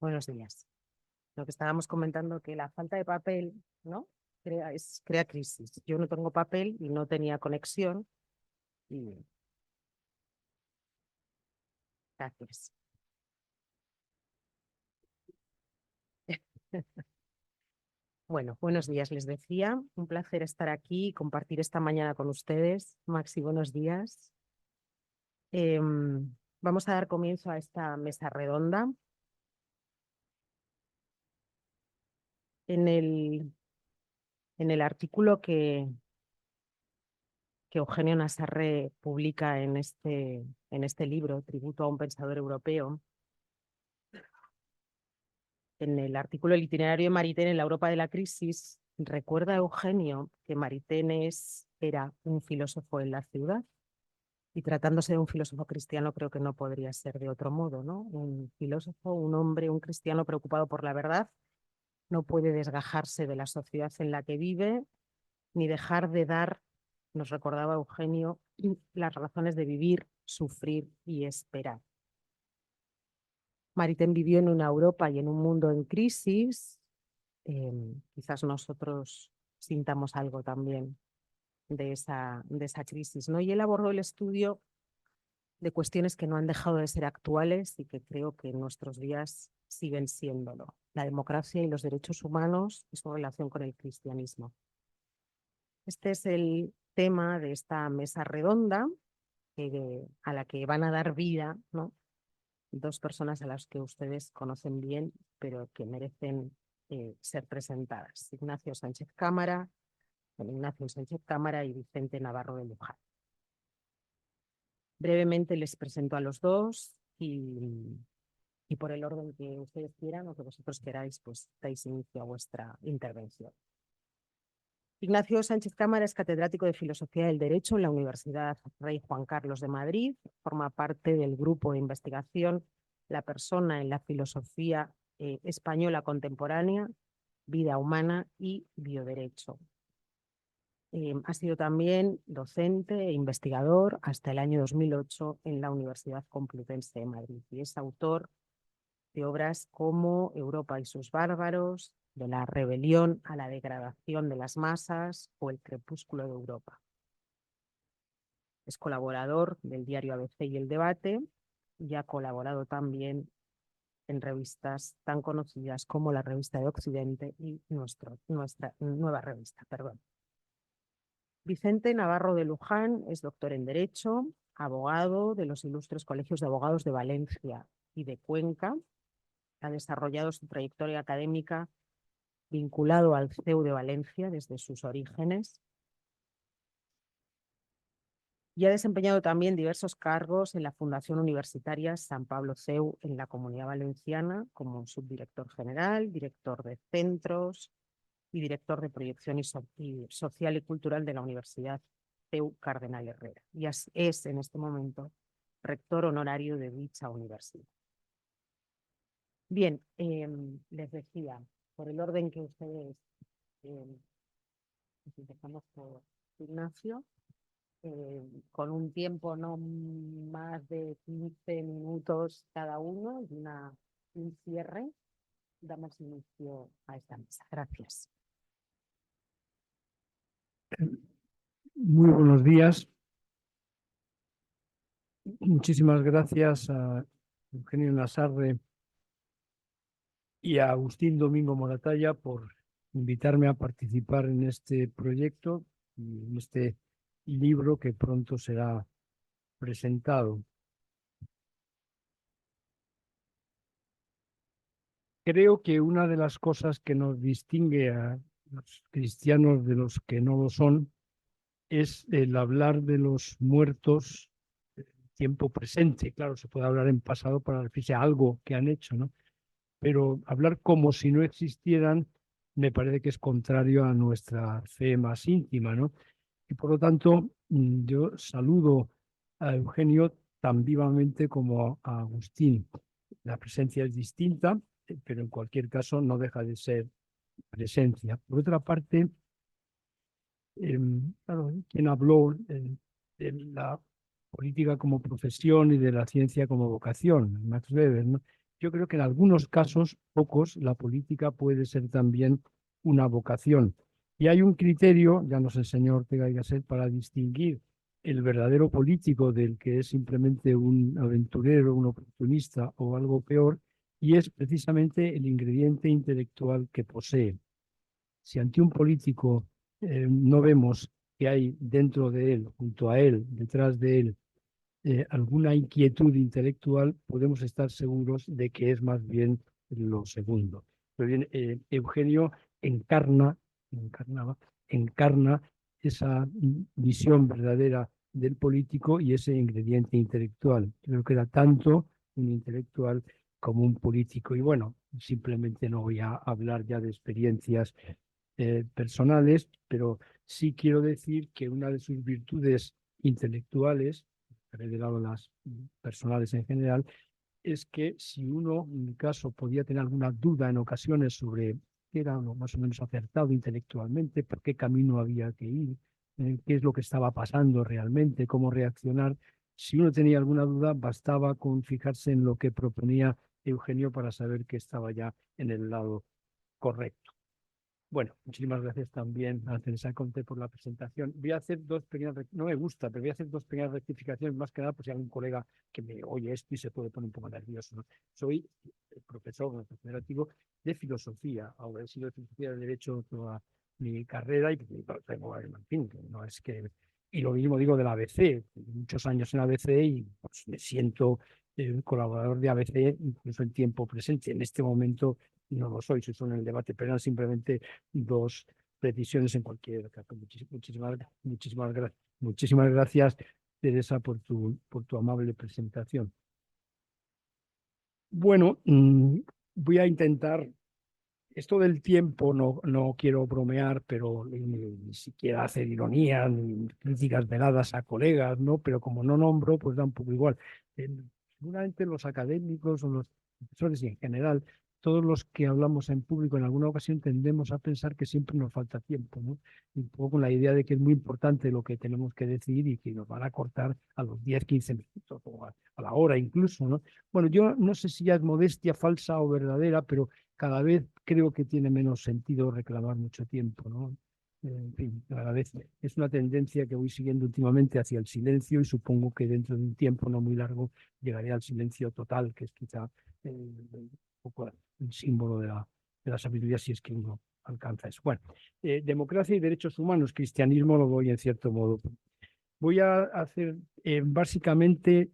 Buenos días. Lo que estábamos comentando, que la falta de papel, ¿no? Crea crisis. Yo no tengo papel y no tenía conexión. Y gracias. Bueno, buenos días, les decía. Un placer estar aquí y compartir esta mañana con ustedes. Maxi, buenos días. Vamos a dar comienzo a esta mesa redonda. En el artículo que Eugenio Nassarre publica en este libro, Tributo a un pensador europeo, en el artículo El itinerario de Maritain en la Europa de la crisis, recuerda Eugenio que Maritain era un filósofo en la ciudad, y tratándose de un filósofo cristiano creo que no podría ser de otro modo, ¿no? Un filósofo, un hombre, un cristiano preocupado por la verdad, no puede desgajarse de la sociedad en la que vive, ni dejar de dar, nos recordaba Eugenio, las razones de vivir, sufrir y esperar. Maritain vivió en una Europa y en un mundo en crisis. Quizás nosotros sintamos algo también de esa crisis, ¿no? Y él abordó el estudio de cuestiones que no han dejado de ser actuales y que creo que en nuestros días siguen siéndolo: la democracia y los derechos humanos y su relación con el cristianismo. Este es el tema de esta mesa redonda a la que van a dar vida, ¿no?, dos personas a las que ustedes conocen bien, pero que merecen ser presentadas: Ignacio Sánchez Cámara y Vicente Navarro de Luján. Brevemente les presento a los dos y por el orden que ustedes quieran o que vosotros queráis, pues dais inicio a vuestra intervención. Ignacio Sánchez Cámara es catedrático de Filosofía del Derecho en la Universidad Rey Juan Carlos de Madrid. Forma parte del grupo de investigación La persona en la filosofía española contemporánea, vida humana y bioderecho. Ha sido también docente e investigador hasta el año 2008 en la Universidad Complutense de Madrid y es autor de obras como Europa y sus bárbaros, De la rebelión a la degradación de las masas o El crepúsculo de Europa. Es colaborador del diario ABC y El Debate y ha colaborado también en revistas tan conocidas como la Revista de Occidente y nuestra nueva revista. Vicente Navarro de Luján es doctor en Derecho, abogado de los ilustres colegios de abogados de Valencia y de Cuenca. Ha desarrollado su trayectoria académica vinculado al CEU de Valencia desde sus orígenes y ha desempeñado también diversos cargos en la Fundación Universitaria San Pablo CEU en la Comunidad Valenciana, como subdirector general, director de centros y director de proyección social y cultural de la Universidad CEU Cardenal Herrera. Y es en este momento rector honorario de dicha universidad. Bien, les decía, por el orden que ustedes, empezamos por Ignacio, con un tiempo no más de 15 minutos cada uno y un cierre, damos inicio a esta mesa. Gracias. Muy buenos días. Muchísimas gracias a Eugenio Nassarre y a Agustín Domingo Moratalla por invitarme a participar en este proyecto y en este libro que pronto será presentado. Creo que una de las cosas que nos distingue a los cristianos de los que no lo son es el hablar de los muertos en tiempo presente. Claro, se puede hablar en pasado para referirse a algo que han hecho, ¿no? Pero hablar como si no existieran me parece que es contrario a nuestra fe más íntima, ¿no? Y por lo tanto, yo saludo a Eugenio tan vivamente como a Agustín. La presencia es distinta, pero en cualquier caso no deja de ser presencia. Por otra parte, claro, quien habló de la política como profesión y de la ciencia como vocación, Max Weber, ¿no? yo creo que en algunos casos, pocos, la política puede ser también una vocación. Y hay un criterio, ya nos enseñó Ortega y Gasset, para distinguir el verdadero político del que es simplemente un aventurero, un oportunista o algo peor, y es precisamente el ingrediente intelectual que posee. Si ante un político no vemos que hay dentro de él, junto a él, detrás de él, alguna inquietud intelectual, podemos estar seguros de que es más bien lo segundo. Pero bien, Eugenio encarna esa visión verdadera del político y ese ingrediente intelectual. Creo que era tanto un intelectual como un político. Y bueno, simplemente no voy a hablar ya de experiencias personales, pero sí quiero decir que una de sus virtudes intelectuales, de lado las personales en general, es que si uno, en mi caso, podía tener alguna duda en ocasiones sobre qué era lo más o menos acertado intelectualmente, por qué camino había que ir, qué es lo que estaba pasando realmente, cómo reaccionar, si uno tenía alguna duda, bastaba con fijarse en lo que proponía Eugenio para saber que estaba ya en el lado correcto. Bueno, muchísimas gracias también a Teresa Conte por la presentación. Voy a hacer dos pequeñas, no me gusta, pero voy a hacer dos pequeñas rectificaciones, más que nada, por si hay algún colega que me oye esto y se puede poner un poco nervioso, ¿no? Soy profesor catedrático de filosofía, ahora he sido de filosofía de derecho toda mi carrera y tengo, en fin, no es que... Y lo mismo digo del ABC, muchos años en ABC y pues, me siento colaborador de ABC incluso en tiempo presente. En este momento no lo soy, soy solo en el debate, pero eran simplemente dos precisiones en cualquier caso. Muchísimas gracias, Teresa, por tu amable presentación. Bueno, voy a intentar, esto del tiempo no quiero bromear, pero ni siquiera hacer ironía, ni críticas veladas a colegas, ¿no? Pero como no nombro, pues da un poco igual. Seguramente los académicos o los profesores y en general todos los que hablamos en público en alguna ocasión tendemos a pensar que siempre nos falta tiempo, ¿no? Un poco con la idea de que es muy importante lo que tenemos que decir y que nos van a cortar a los 10, 15 minutos o a la hora incluso, ¿no? Bueno, yo no sé si ya es modestia falsa o verdadera, pero cada vez creo que tiene menos sentido reclamar mucho tiempo, ¿no? En fin, cada vez es una tendencia que voy siguiendo últimamente hacia el silencio y supongo que dentro de un tiempo no muy largo llegaré al silencio total, que es quizá un poco el símbolo de la sabiduría, si es que uno alcanza eso. Bueno, democracia y derechos humanos, cristianismo lo voy en cierto modo. Voy a hacer básicamente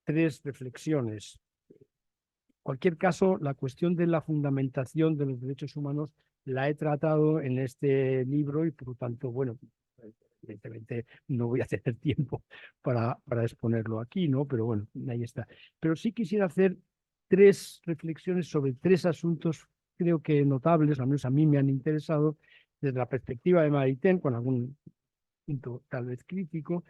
tres reflexiones. En cualquier caso, la cuestión de la fundamentación de los derechos humanos la he tratado en este libro y por lo tanto, bueno, evidentemente no voy a tener tiempo para exponerlo aquí, ¿no? Pero bueno, ahí está. Pero sí quisiera hacer tres reflexiones sobre tres asuntos, creo que notables, al menos a mí me han interesado, desde la perspectiva de Maritain, con algún punto tal vez crítico,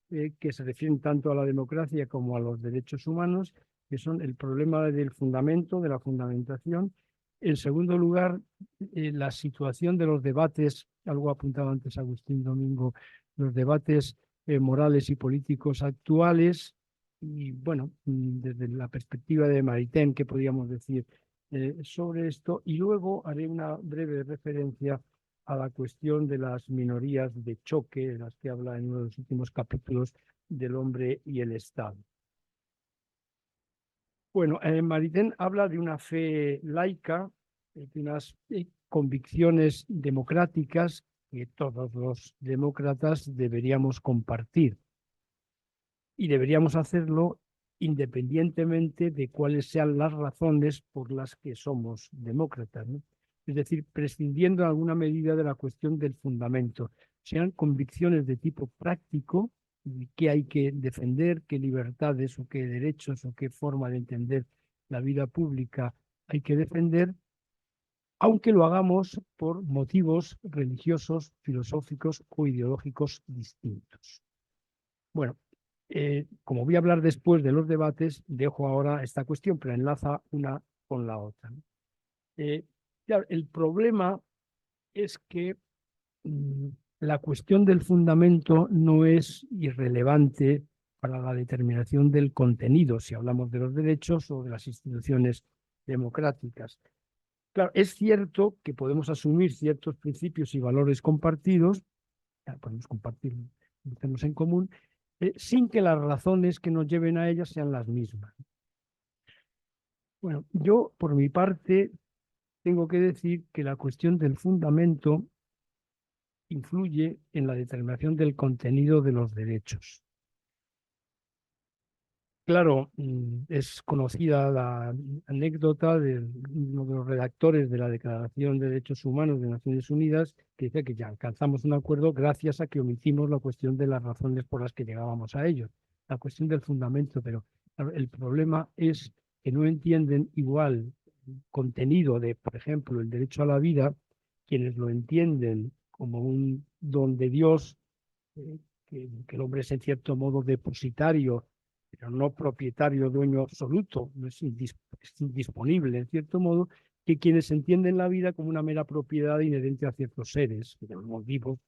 que se refieren tanto a la democracia como a los derechos humanos, que son el problema del fundamento, de la fundamentación. En segundo lugar, la situación de los debates, algo apuntaba antes Agustín Domingo, los debates morales y políticos actuales. Y bueno, desde la perspectiva de Maritain, ¿qué podríamos decir sobre esto? Y luego haré una breve referencia a la cuestión de las minorías de choque, de las que habla en uno de los últimos capítulos del hombre y el Estado. Bueno, Maritain habla de una fe laica, de unas convicciones democráticas que todos los demócratas deberíamos compartir. Y deberíamos hacerlo independientemente de cuáles sean las razones por las que somos demócratas, ¿no? Es decir, prescindiendo en alguna medida de la cuestión del fundamento. Sean convicciones de tipo práctico, qué hay que defender, qué libertades o qué derechos o qué forma de entender la vida pública hay que defender, aunque lo hagamos por motivos religiosos, filosóficos o ideológicos distintos. Bueno, como voy a hablar después de los debates, dejo ahora esta cuestión, pero enlaza una con la otra, ¿no? Claro, el problema es que la cuestión del fundamento no es irrelevante para la determinación del contenido, si hablamos de los derechos o de las instituciones democráticas. Claro, es cierto que podemos asumir ciertos principios y valores compartidos, podemos compartir, tenemos en común, sin que las razones que nos lleven a ellas sean las mismas. Bueno, yo por mi parte tengo que decir que la cuestión del fundamento influye en la determinación del contenido de los derechos. Claro, es conocida la anécdota de uno de los redactores de la Declaración de Derechos Humanos de Naciones Unidas, que dice que ya alcanzamos un acuerdo gracias a que omitimos la cuestión de las razones por las que llegábamos a ello, la cuestión del fundamento, pero claro, el problema es que no entienden igual el contenido de, por ejemplo, el derecho a la vida, quienes lo entienden como un don de Dios, que el hombre es en cierto modo depositario, pero no propietario, dueño absoluto, no es indisponible en cierto modo, que quienes entienden la vida como una mera propiedad inherente a ciertos seres, que llamamos vivos,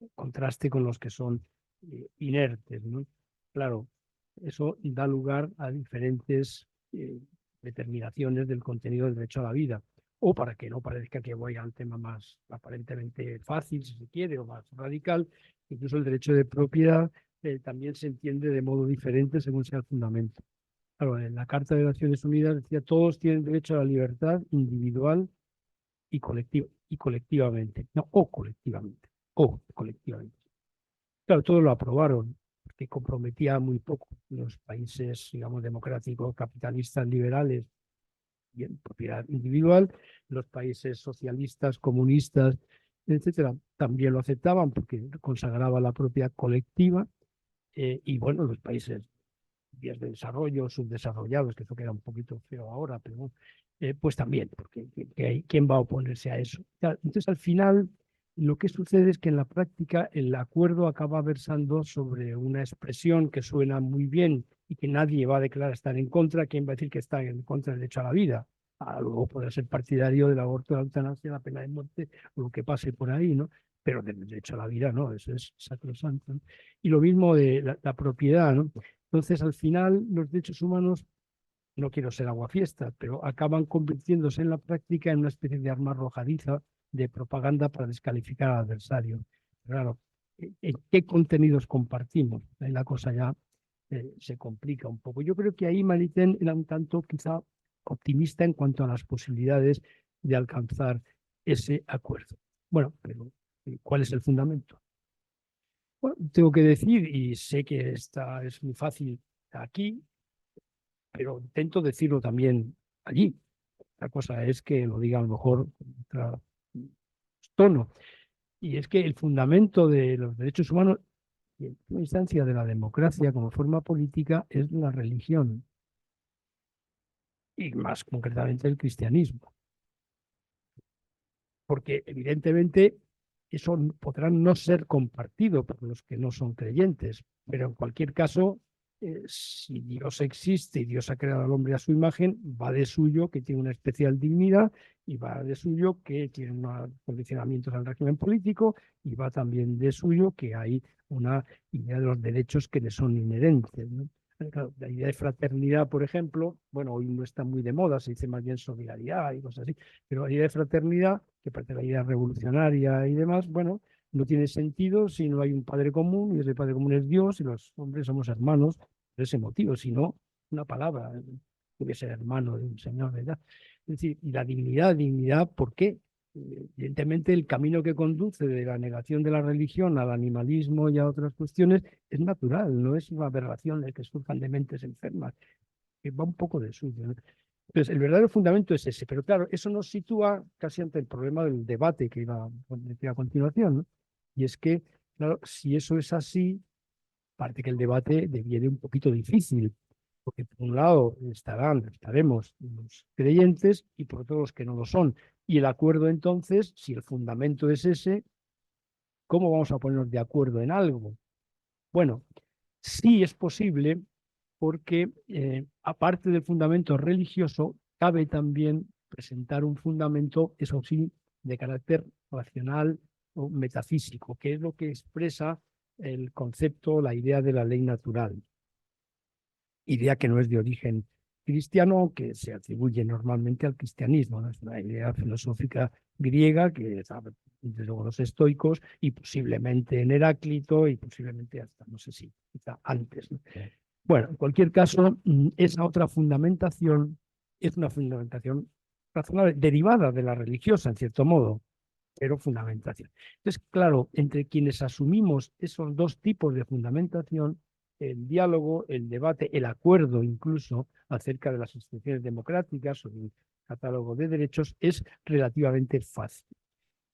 en contraste con los que son inertes, ¿no? Claro, eso da lugar a diferentes determinaciones del contenido del derecho a la vida. O para que no parezca que voy al tema más aparentemente fácil, si se quiere, o más radical, incluso el derecho de propiedad también se entiende de modo diferente según sea el fundamento. Claro, en la Carta de Naciones Unidas decía todos tienen derecho a la libertad individual y colectivamente. No, o colectivamente. Claro, todos lo aprobaron, porque comprometía muy poco los países, digamos, democráticos, capitalistas, liberales, bien, propiedad individual, los países socialistas, comunistas, etcétera, también lo aceptaban porque consagraba la propiedad colectiva. Y bueno, los países vías de desarrollo, subdesarrollados, que eso queda un poquito feo ahora, pero bueno, pues también, porque ¿quién va a oponerse a eso? Entonces, al final, lo que sucede es que en la práctica el acuerdo acaba versando sobre una expresión que suena muy bien y que nadie va a declarar estar en contra. ¿Quién va a decir que está en contra del derecho a la vida? Luego podrá ser partidario del aborto, de la eutanasia, la pena de muerte, o lo que pase por ahí, ¿no? Pero del derecho a la vida, no, eso es sacrosanto, ¿no? Y lo mismo de la propiedad, ¿no? Entonces, al final, los derechos humanos, no quiero ser aguafiestas, pero acaban convirtiéndose en la práctica en una especie de arma arrojadiza de propaganda para descalificar al adversario. Claro, ¿en qué contenidos compartimos? Ahí la cosa ya se complica un poco. Yo creo que ahí Maritain era un tanto quizá optimista en cuanto a las posibilidades de alcanzar ese acuerdo. Bueno, pero ¿cuál es el fundamento? Bueno, tengo que decir, y sé que esta es muy fácil aquí, pero intento decirlo también allí. La cosa es que lo diga a lo mejor con otro tono. Y es que el fundamento de los derechos humanos y en última instancia de la democracia como forma política es la religión, y más concretamente el cristianismo. Porque evidentemente eso podrá no ser compartido por los que no son creyentes, pero en cualquier caso, si Dios existe y Dios ha creado al hombre a su imagen, va de suyo que tiene una especial dignidad y va de suyo que tiene unos condicionamientos al régimen político y va también de suyo que hay una idea de los derechos que le son inherentes, ¿no? Claro, la idea de fraternidad, por ejemplo, bueno, hoy no está muy de moda, se dice más bien solidaridad y cosas así, pero la idea de fraternidad, que parece la idea revolucionaria y demás, bueno, no tiene sentido si no hay un padre común, y ese padre común es Dios, y los hombres somos hermanos por ese motivo, si no, una palabra, debe ser hermano de un señor, ¿verdad? Es decir, y la dignidad, ¿por qué? Evidentemente, el camino que conduce de la negación de la religión al animalismo y a otras cuestiones es natural, no es una aberración de que surjan de mentes enfermas, que va un poco de suyo, ¿no? Entonces, el verdadero fundamento es ese, pero claro, eso nos sitúa casi ante el problema del debate que iba a decir a continuación, ¿no? Y es que, claro, si eso es así, parece que el debate deviene un poquito difícil, porque por un lado estaremos los creyentes y por otro los que no lo son. Y el acuerdo entonces, si el fundamento es ese, ¿cómo vamos a ponernos de acuerdo en algo? Bueno, sí es posible porque aparte del fundamento religioso, cabe también presentar un fundamento, eso sí, de carácter racional o metafísico, que es lo que expresa el concepto, la idea de la ley natural, idea que no es de origen cristiano que se atribuye normalmente al cristianismo, ¿no? Es una idea filosófica griega que sabe, desde luego, los estoicos y posiblemente en Heráclito y posiblemente hasta, no sé si, quizá antes, ¿no? Bueno, en cualquier caso, esa otra fundamentación es una fundamentación razonable, derivada de la religiosa, en cierto modo, pero fundamentación. Entonces, claro, entre quienes asumimos esos dos tipos de fundamentación, el diálogo, el debate, el acuerdo incluso acerca de las instituciones democráticas o del catálogo de derechos es relativamente fácil.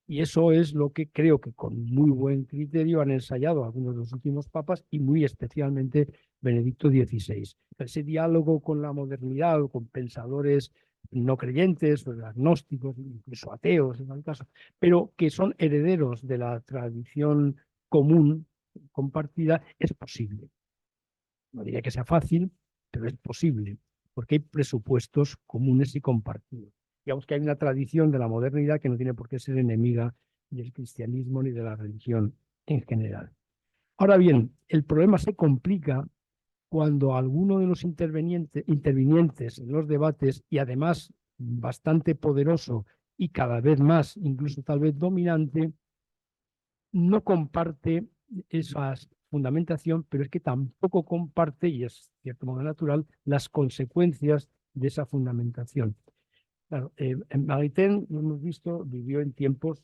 Y eso es lo que creo que con muy buen criterio han ensayado algunos de los últimos papas y muy especialmente Benedicto XVI. Ese diálogo con la modernidad o con pensadores no creyentes o agnósticos, incluso ateos en el caso, pero que son herederos de la tradición común, compartida, es posible. No diría que sea fácil, pero es posible, porque hay presupuestos comunes y compartidos. Digamos que hay una tradición de la modernidad que no tiene por qué ser enemiga del cristianismo ni de la religión en general. Ahora bien, el problema se complica cuando alguno de los intervinientes en los debates, y además bastante poderoso y cada vez más, incluso tal vez dominante, no comparte esa fundamentación, pero es que tampoco comparte, y es de cierto modo natural, las consecuencias de esa fundamentación. Claro, Maritain, lo hemos visto, vivió en tiempos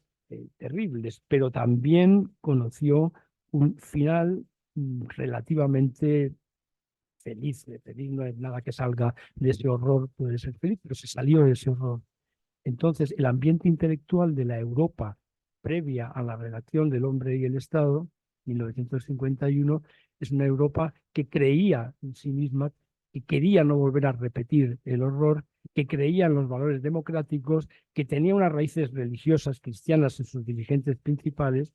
terribles, pero también conoció un final relativamente feliz. Feliz no es nada que salga de ese horror, puede ser feliz, pero se salió de ese horror. Entonces, el ambiente intelectual de la Europa previa a la redacción del Hombre y el Estado, 1951, es una Europa que creía en sí misma, que quería no volver a repetir el horror, que creía en los valores democráticos, que tenía unas raíces religiosas cristianas en sus dirigentes principales,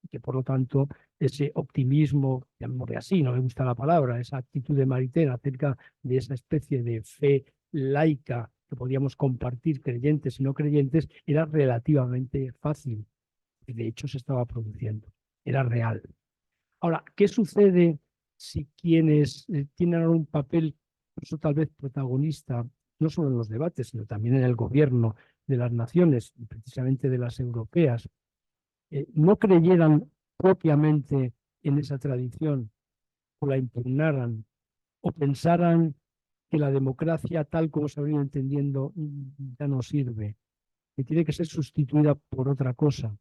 y que por lo tanto ese optimismo, llamémosle así, no me gusta la palabra, esa actitud de Maritain acerca de esa especie de fe laica que podíamos compartir creyentes y no creyentes, era relativamente fácil. De hecho, se estaba produciendo, era real. Ahora, ¿qué sucede si quienes tienen ahora un papel, incluso tal vez protagonista, no solo en los debates, sino también en el gobierno de las naciones, y precisamente de las europeas, no creyeran propiamente en esa tradición o la impugnaran o pensaran que la democracia tal como se ha venido entendiendo ya no sirve, que tiene que ser sustituida por otra cosa,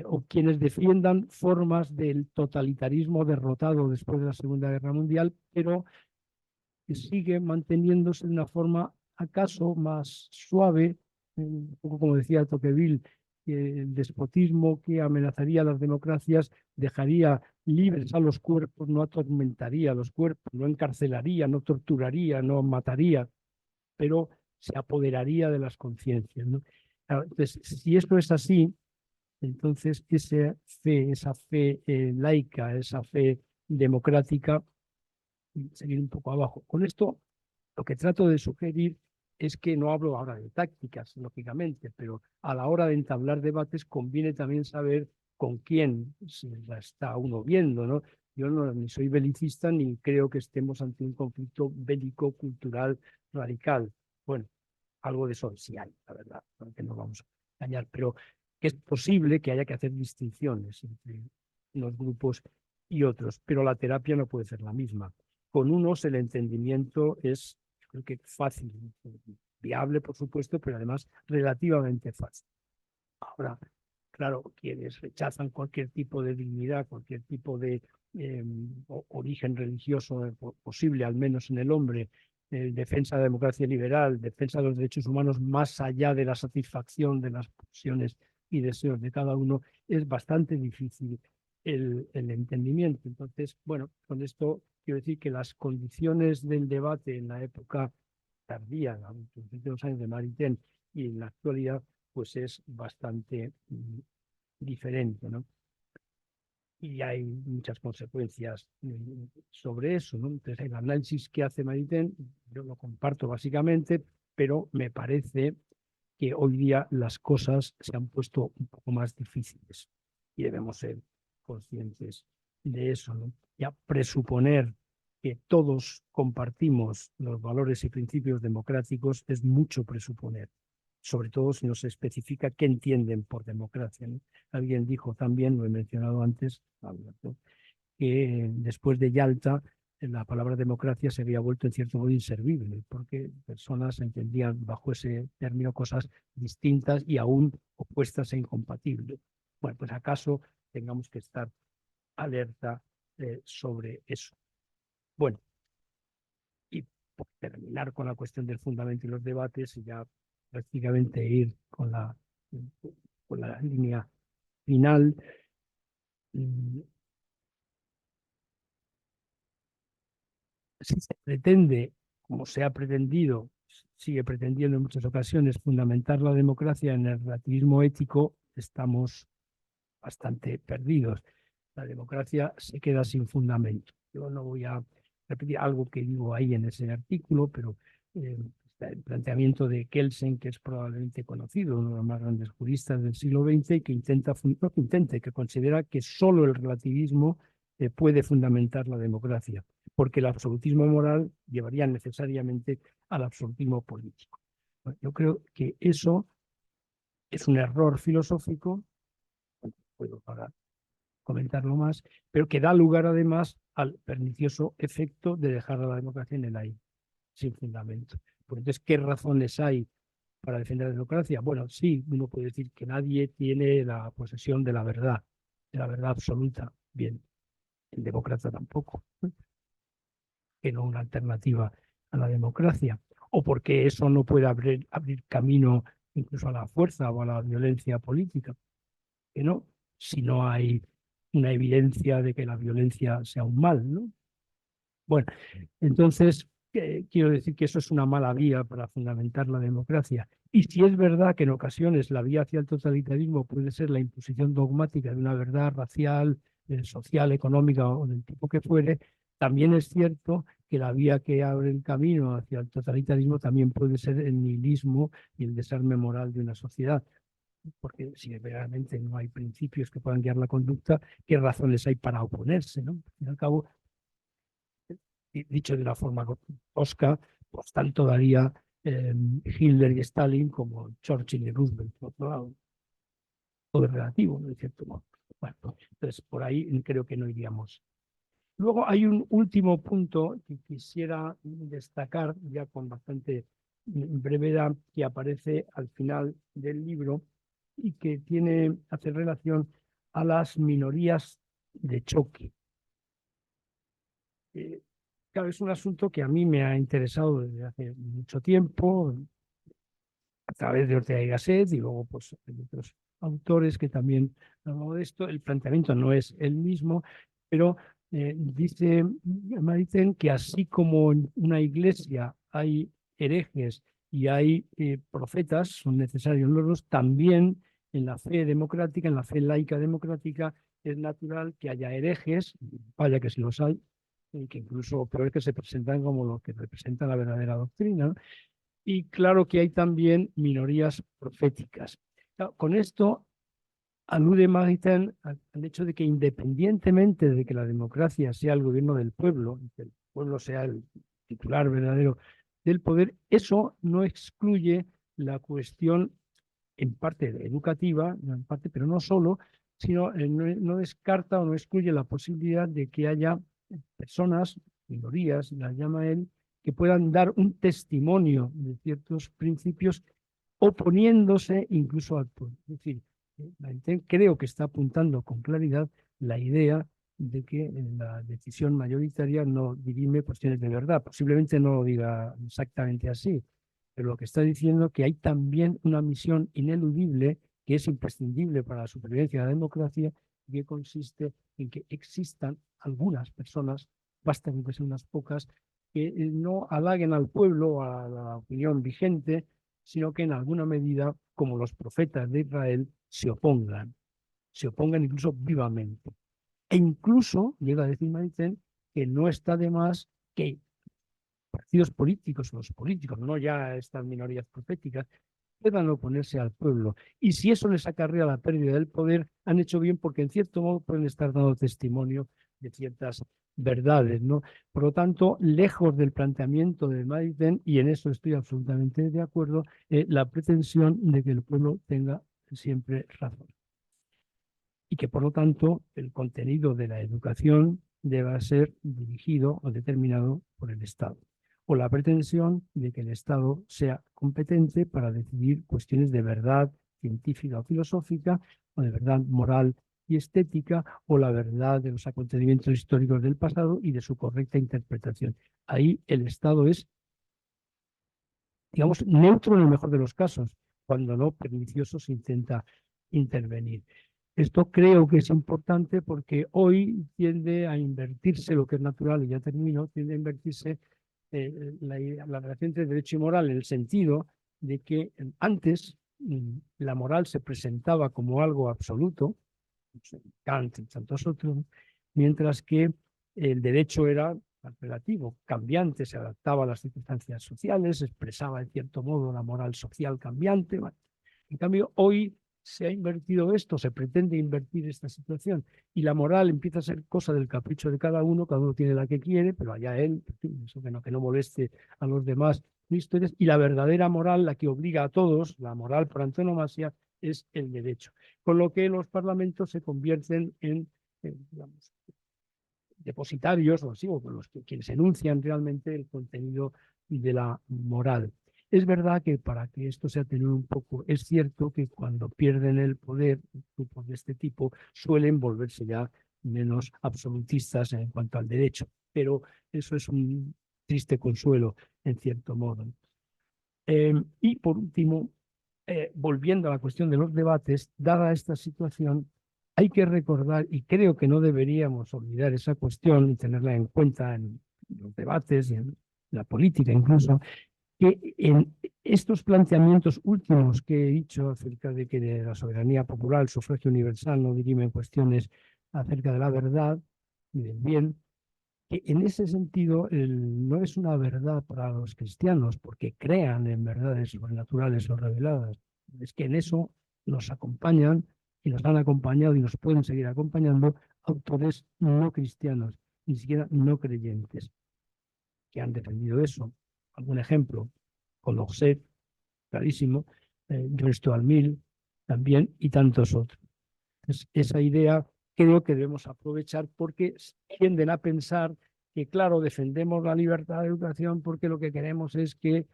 o quienes defiendan formas del totalitarismo derrotado después de la Segunda Guerra Mundial, pero que sigue manteniéndose de una forma acaso más suave, un poco como decía Tocqueville, que el despotismo que amenazaría a las democracias dejaría libres a los cuerpos, no atormentaría a los cuerpos, no encarcelaría, no torturaría, no mataría, pero se apoderaría de las conciencias, ¿no? Entonces, si esto es así, entonces esa fe laica, esa fe democrática, seguir un poco abajo. Con esto, lo que trato de sugerir es que no hablo ahora de tácticas, lógicamente, pero a la hora de entablar debates conviene también saber con quién se la está uno viendo, ¿no? Yo no, ni soy belicista ni creo que estemos ante un conflicto bélico-cultural radical. Bueno, algo de eso sí hay, la verdad, no que nos vamos a engañar, pero que es posible que haya que hacer distinciones entre unos grupos y otros, pero la terapia no puede ser la misma. Con unos el entendimiento es, creo que fácil, viable por supuesto, pero además relativamente fácil. Ahora, claro, quienes rechazan cualquier tipo de dignidad, cualquier tipo de origen religioso posible, al menos en el hombre, defensa de la democracia liberal, defensa de los derechos humanos más allá de la satisfacción de las pulsiones y deseos de cada uno, es bastante difícil el entendimiento. Entonces, bueno, con esto quiero decir que las condiciones del debate en la época tardía, a los últimos años de Maritain y en la actualidad, pues es bastante diferente, ¿no? Y hay muchas consecuencias sobre eso, ¿no? Entonces, el análisis que hace Maritain, yo lo comparto básicamente, pero me parece que hoy día las cosas se han puesto un poco más difíciles y debemos ser conscientes de eso, ¿no? Ya presuponer que todos compartimos los valores y principios democráticos es mucho presuponer, sobre todo si no se especifica qué entienden por democracia, ¿no? Alguien dijo también, lo he mencionado antes, Alberto, que después de Yalta la palabra democracia se había vuelto en cierto modo inservible, porque personas entendían bajo ese término cosas distintas y aún opuestas e incompatibles. Bueno, pues acaso tengamos que estar alerta sobre eso. Bueno, y por terminar con la cuestión del fundamento y los debates, y ya prácticamente ir con la línea final, si se pretende, como se ha pretendido, sigue pretendiendo en muchas ocasiones, fundamentar la democracia en el relativismo ético, estamos bastante perdidos. La democracia se queda sin fundamento. Yo no voy a repetir algo que digo ahí en ese artículo, pero está el planteamiento de Kelsen, que es probablemente conocido, uno de los más grandes juristas del siglo XX, que considera que solo el relativismo puede fundamentar la democracia, porque el absolutismo moral llevaría necesariamente al absolutismo político. Bueno, yo creo que eso es un error filosófico, puedo comentarlo más, pero que da lugar además al pernicioso efecto de dejar a la democracia en el aire, sin fundamento. Pues entonces, ¿qué razones hay para defender la democracia? Bueno, sí, uno puede decir que nadie tiene la posesión de la verdad absoluta. Bien, el demócrata tampoco, que no una alternativa a la democracia. O porque eso no puede abrir camino incluso a la fuerza o a la violencia política. Que no, si no hay una evidencia de que la violencia sea un mal, ¿no? Bueno, entonces quiero decir que eso es una mala vía para fundamentar la democracia. Y si es verdad que en ocasiones la vía hacia el totalitarismo puede ser la imposición dogmática de una verdad racial, social, económica o del tipo que fuere, también es cierto que la vía que abre el camino hacia el totalitarismo también puede ser el nihilismo y el desarme moral de una sociedad. Porque si realmente no hay principios que puedan guiar la conducta, ¿qué razones hay para oponerse, ¿no? Al fin y al cabo, dicho de una forma tosca, pues tanto daría Hitler y Stalin como Churchill y Roosevelt, por otro lado. Todo es relativo, ¿no? De cierto modo. Bueno, entonces por ahí creo que no iríamos. Luego hay un último punto que quisiera destacar ya con bastante brevedad, que aparece al final del libro y que hace relación a las minorías de choque. Claro, es un asunto que a mí me ha interesado desde hace mucho tiempo, a través de Ortega y Gasset, y luego pues, de otros autores que también han hablado de esto. El planteamiento no es el mismo, pero me dicen que así como en una iglesia hay herejes y hay profetas, son necesarios los dos, también en la fe democrática, en la fe laica democrática, es natural que haya herejes, vaya que si los hay, que incluso peor que se presentan como los que representan la verdadera doctrina, ¿no? Y claro que hay también minorías proféticas. Claro, con esto alude Maritain al hecho de que independientemente de que la democracia sea el gobierno del pueblo, que el pueblo sea el titular verdadero del poder, eso no excluye la cuestión en parte educativa, en parte, pero no solo, sino no descarta o no excluye la posibilidad de que haya personas, minorías, las llama él, que puedan dar un testimonio de ciertos principios oponiéndose incluso al pueblo. Es decir, creo que está apuntando con claridad la idea de que la decisión mayoritaria no dirime cuestiones de verdad. Posiblemente no lo diga exactamente así, pero lo que está diciendo es que hay también una misión ineludible que es imprescindible para la supervivencia de la democracia, que consiste en que existan algunas personas, basta que sean unas pocas, que no halaguen al pueblo, a la opinión vigente, sino que en alguna medida, como los profetas de Israel, se opongan incluso vivamente. E incluso, llega a decir Maritain, que no está de más que partidos políticos, los políticos, no ya estas minorías proféticas, puedan oponerse al pueblo. Y si eso les acarrea la pérdida del poder, han hecho bien porque en cierto modo pueden estar dando testimonio de ciertas verdades, ¿no? Por lo tanto, lejos del planteamiento de Maiten, y en eso estoy absolutamente de acuerdo, la pretensión de que el pueblo tenga siempre razón. Y que, por lo tanto, el contenido de la educación deba ser dirigido o determinado por el Estado. O la pretensión de que el Estado sea competente para decidir cuestiones de verdad científica o filosófica, o de verdad moral y estética, o la verdad de los acontecimientos históricos del pasado y de su correcta interpretación. Ahí el Estado es, digamos, neutro en el mejor de los casos. Cuando no, pernicioso se intenta intervenir. Esto creo que es importante porque hoy tiende a invertirse lo que es natural, y ya termino, tiende a invertirse la relación entre derecho y moral, en el sentido de que antes la moral se presentaba como algo absoluto, Kant y tantos otros, mientras que el derecho era relativo, cambiante, se adaptaba a las circunstancias sociales, expresaba en cierto modo la moral social cambiante. En cambio, hoy se ha invertido esto, se pretende invertir esta situación y la moral empieza a ser cosa del capricho de cada uno tiene la que quiere, pero allá él, eso que no moleste a los demás, y la verdadera moral, la que obliga a todos, la moral por antonomasia, es el derecho. Con lo que los parlamentos se convierten en digamos, depositarios o así, o los quienes enuncian realmente el contenido de la moral. Es verdad que para que esto sea tenido un poco, es cierto que cuando pierden el poder, grupos de este tipo suelen volverse ya menos absolutistas en cuanto al derecho, pero eso es un triste consuelo en cierto modo. Y por último, volviendo a la cuestión de los debates, dada esta situación, hay que recordar, y creo que no deberíamos olvidar esa cuestión y tenerla en cuenta en los debates y en la política incluso, que en estos planteamientos últimos que he dicho acerca de que de la soberanía popular, el sufragio universal no dirimen cuestiones acerca de la verdad y del bien, que en ese sentido no es una verdad para los cristianos, porque crean en verdades sobrenaturales o reveladas. Es que en eso nos acompañan y nos han acompañado y nos pueden seguir acompañando autores no cristianos, ni siquiera no creyentes, que han defendido eso. Algún ejemplo, Condorcet, clarísimo, John Stuart Mill también, y tantos otros. Entonces, esa idea creo que debemos aprovechar porque tienden a pensar que, claro, defendemos la libertad de educación porque lo que queremos es que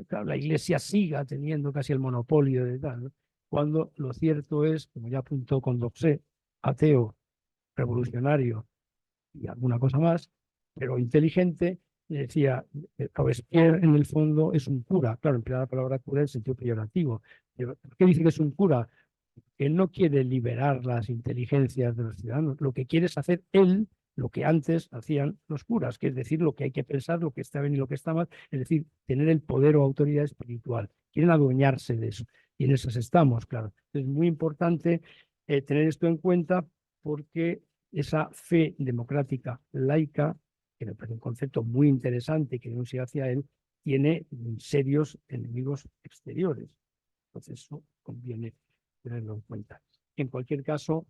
claro, la Iglesia siga teniendo casi el monopolio de tal, ¿no? Cuando lo cierto es, como ya apuntó Condorcet, ateo, revolucionario y alguna cosa más, pero inteligente, decía, Robespierre en el fondo es un cura, claro, emplea la palabra cura en sentido peyorativo. ¿Por qué dice que es un cura? Él no quiere liberar las inteligencias de los ciudadanos, lo que quiere es hacer él lo que antes hacían los curas, que es decir, lo que hay que pensar, lo que está bien y lo que está mal, es decir, tener el poder o autoridad espiritual. Quieren adueñarse de eso. Y en esas estamos, claro. Es muy importante tener esto en cuenta porque esa fe democrática laica, que me parece un concepto muy interesante que denuncia hacia él, tiene serios enemigos exteriores. Entonces, eso conviene tenerlo en cuenta. En cualquier caso,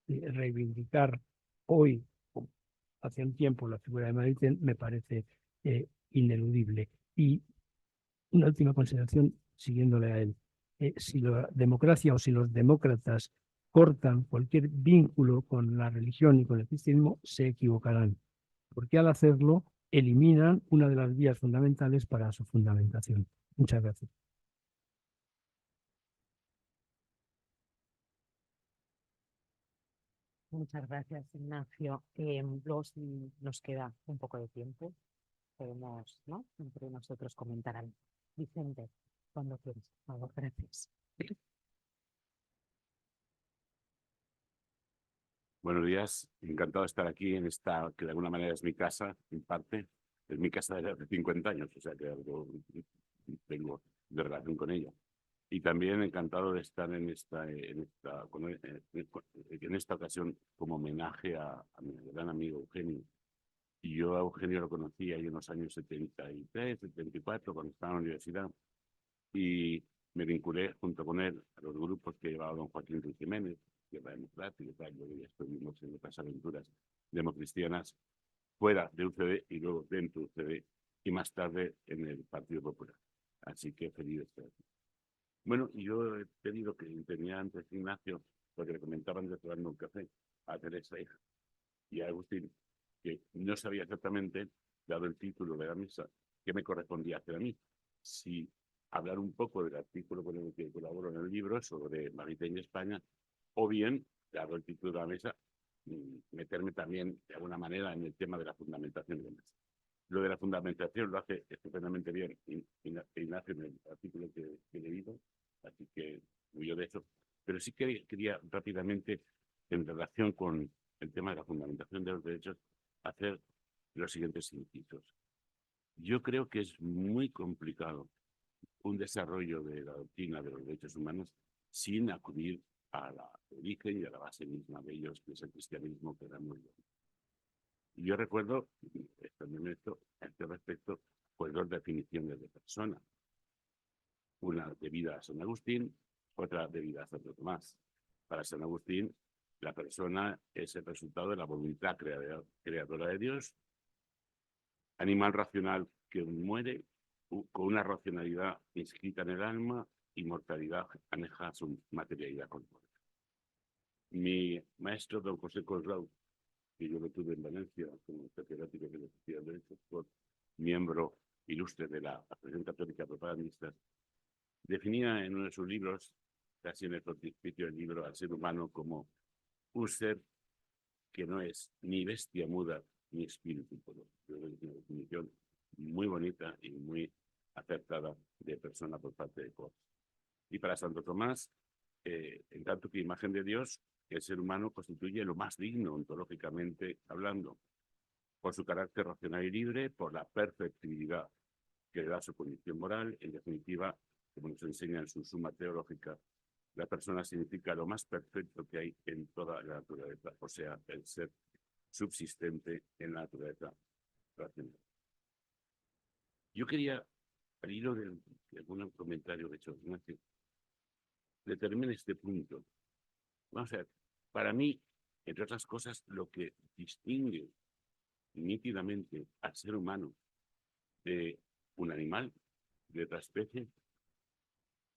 reivindicar hoy, hace un tiempo, la figura de Maritain me parece ineludible. Y una última consideración, siguiéndole a él. Si la democracia o si los demócratas cortan cualquier vínculo con la religión y con el cristianismo, se equivocarán, porque al hacerlo eliminan una de las vías fundamentales para su fundamentación. Muchas gracias. Muchas gracias, Ignacio. Luego, si nos queda un poco de tiempo, podemos, ¿no?, entre nosotros comentar algo. Vicente, cuando quieras. Por favor, gracias. Buenos días, encantado de estar aquí en esta, que de alguna manera es mi casa, en parte, es mi casa desde hace 50 años, o sea que algo tengo de relación con ella. Y también encantado de estar en esta ocasión como homenaje a mi gran amigo Eugenio. Y yo a Eugenio lo conocí ahí en los años 73, 74, cuando estaba en la universidad, y me vinculé junto con él a los grupos que llevaba don Joaquín Ruiz Jiménez, Tierra Democrática y tal. Luego ya estuvimos en otras aventuras democristianas fuera de UCD y luego dentro de UCD y más tarde en el Partido Popular. Así que feliz de estar aquí. Bueno, y yo he pedido que tenía antes Ignacio, porque le comentaban de tomarme un café a Teresa y a Agustín, que no sabía exactamente, dado el título de la misa, qué me correspondía hacer a mí. Si hablar un poco del artículo con el que colaboro en el libro sobre Mariteña España, o bien, dado el título de la mesa, meterme también de alguna manera en el tema de la fundamentación de la mesa. Lo de la fundamentación lo hace estupendamente bien Ignacio en el artículo que he leído, así que yo de eso. Pero sí que quería rápidamente, en relación con el tema de la fundamentación de los derechos, hacer los siguientes incisos. Yo creo que es muy complicado un desarrollo de la doctrina de los derechos humanos sin acudir a la origen y a la base misma de ellos, que es el cristianismo que damos. Yo recuerdo, también esto, a este respecto, pues dos definiciones de persona. Una debida a San Agustín, otra debida a Santo Tomás. Para San Agustín, la persona es el resultado de la voluntad creadora de Dios, animal racional que muere con una racionalidad inscrita en el alma y mortalidad aneja a su materialidad corporal. Mi maestro, don José Conrau, que yo lo tuve en Valencia como catedrático de Filosofía del Derecho, por miembro ilustre de la Asociación Católica Propagandista, definía en uno de sus libros, casi en el frontispicio del libro, al ser humano como un ser que no es ni bestia muda ni espíritu puro. Es una definición muy bonita y muy acertada de persona por parte de Cox. Y para Santo Tomás, en tanto que imagen de Dios, el ser humano constituye lo más digno ontológicamente hablando, por su carácter racional y libre, por la perfectibilidad que le da su condición moral, en definitiva, como nos enseña en su suma teológica, la persona significa lo más perfecto que hay en toda la naturaleza, o sea, el ser subsistente en la naturaleza racional. Yo quería, al hilo de algún comentario que he hecho Ignacio, determinar este punto. Vamos a ver, para mí, entre otras cosas, lo que distingue nítidamente al ser humano de un animal, de otra especie,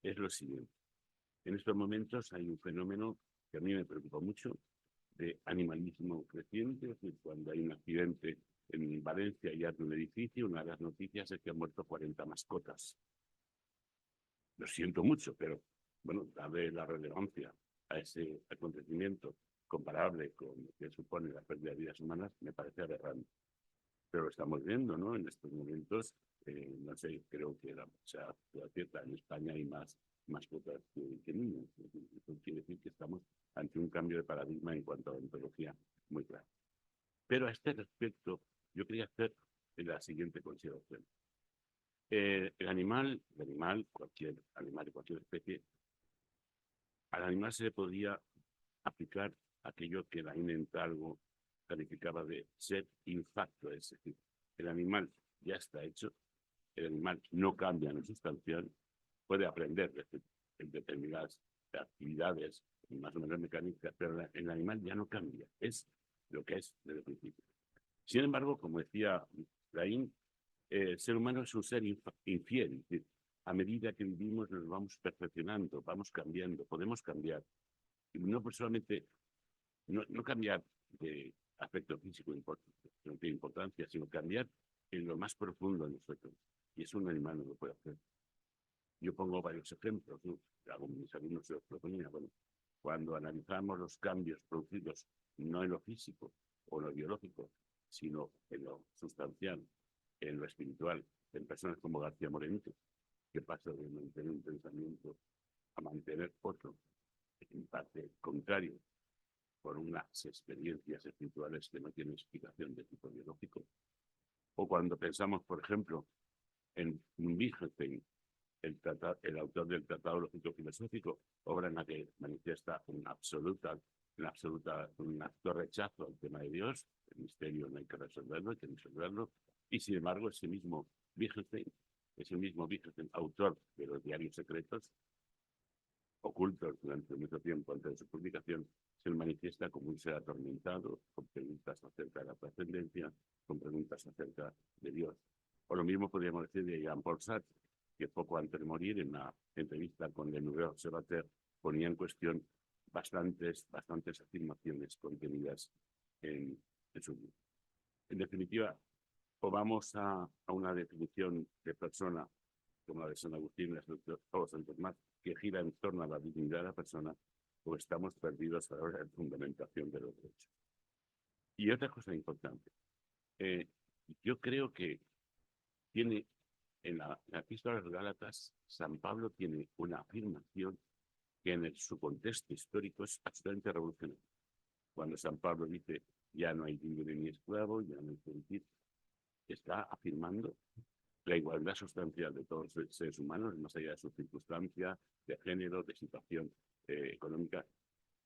es lo siguiente. En estos momentos hay un fenómeno que a mí me preocupa mucho, de animalismo creciente, es decir, cuando hay un accidente en Valencia y hay un edificio, una de las noticias es que han muerto 40 mascotas. Lo siento mucho, pero bueno, dale la relevancia a ese acontecimiento comparable con lo que supone la pérdida de vidas humanas, me parece aberrante. Pero lo estamos viendo, ¿no? En estos momentos, no sé, creo que cierta, en España hay más mascotas que niños. Eso quiere decir que estamos ante un cambio de paradigma en cuanto a la ontología muy claro. Pero a este respecto, yo quería hacer la siguiente consideración. El animal, cualquier animal de cualquier especie, al animal se le podría aplicar aquello que Laín Entalgo calificaba de ser infacto, es decir, el animal ya está hecho, el animal no cambia en sustancial, puede aprender en determinadas actividades más o menos mecánicas, pero el animal ya no cambia, es lo que es desde el principio. Sin embargo, como decía Laín, el ser humano es un ser infiel, es decir, a medida que vivimos nos vamos perfeccionando, vamos cambiando, podemos cambiar. Y no solamente no cambiar de aspecto físico no tiene importancia, sino cambiar en lo más profundo de nosotros. Y eso un animal no lo puede hacer. Yo pongo varios ejemplos, ¿no? Hago mis alumnos se los proponía. Bueno, cuando analizamos los cambios producidos no en lo físico o lo biológico, sino en lo sustancial, en lo espiritual, en personas como García Moreno, que pasa de mantener un pensamiento a mantener otro, en parte contrario, por unas experiencias espirituales que no tienen explicación de tipo biológico. O cuando pensamos, por ejemplo, en Wittgenstein, el autor del Tratado Lógico-Filosófico, obra en la que manifiesta un acto rechazo al tema de Dios, el misterio no hay que resolverlo, hay que resolverlo, y sin embargo ese mismo Wittgenstein, autor de los diarios secretos, ocultos durante mucho tiempo antes de su publicación, se manifiesta como un ser atormentado, con preguntas acerca de la trascendencia, con preguntas acerca de Dios. O lo mismo podríamos decir de Jean-Paul Sartre, que poco antes de morir, en una entrevista con Le Nouveau Observateur, ponía en cuestión bastantes afirmaciones contenidas en su libro. En definitiva, o vamos a una definición de persona como la de San Agustín o San Tomás, que gira en torno a la dignidad de la persona, o estamos perdidos a la hora de fundamentación de los derechos. Y otra cosa importante, yo creo que tiene en la Epístola a los Gálatas, San Pablo tiene una afirmación que en su contexto histórico es absolutamente revolucionaria. Cuando San Pablo dice, ya no hay libre ni esclavo, ya no hay gentil, está afirmando la igualdad sustancial de todos los seres humanos, más allá de su circunstancia, de género, de situación económica,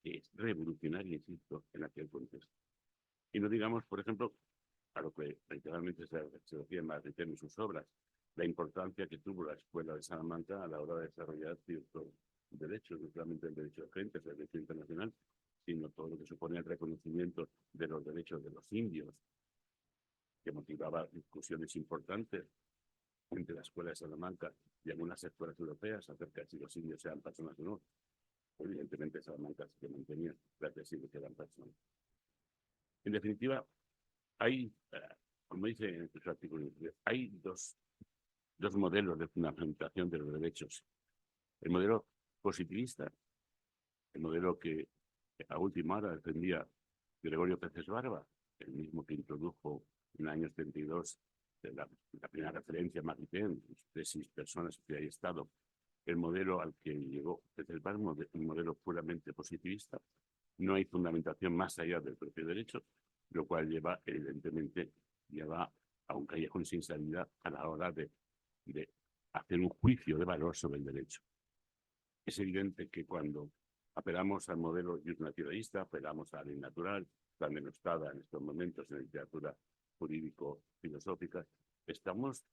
que es revolucionaria, insisto, en aquel contexto. Y no digamos, por ejemplo, a lo que literalmente se decía en Maritain en sus obras, la importancia que tuvo la Escuela de Salamanca a la hora de desarrollar ciertos derechos, no solamente el derecho de gente, el derecho internacional, sino todo lo que supone el reconocimiento de los derechos de los indios, que motivaba discusiones importantes entre la Escuela de Salamanca y algunas escuelas europeas acerca de si los indios eran personas o no. Evidentemente, Salamanca se mantenía gracias a que eran personas. En definitiva, hay, como dice en su artículo, hay dos modelos de fundamentación de los derechos. El modelo positivista, el modelo que a última hora defendía Gregorio Pérez Barba, el mismo que introdujo en el año 72 la primera referencia a Maritain, tesis, personas, sociedad y Estado, el modelo al que llegó Pérez Barba, un modelo puramente positivista. No hay fundamentación más allá del propio derecho, lo cual evidentemente, a un callejón sin salida a la hora de hacer un juicio de valor sobre el derecho. Es evidente que cuando apelamos al modelo naturalista, apelamos a la ley natural, tan denostada en estos momentos en la literatura jurídico-filosófica, estamos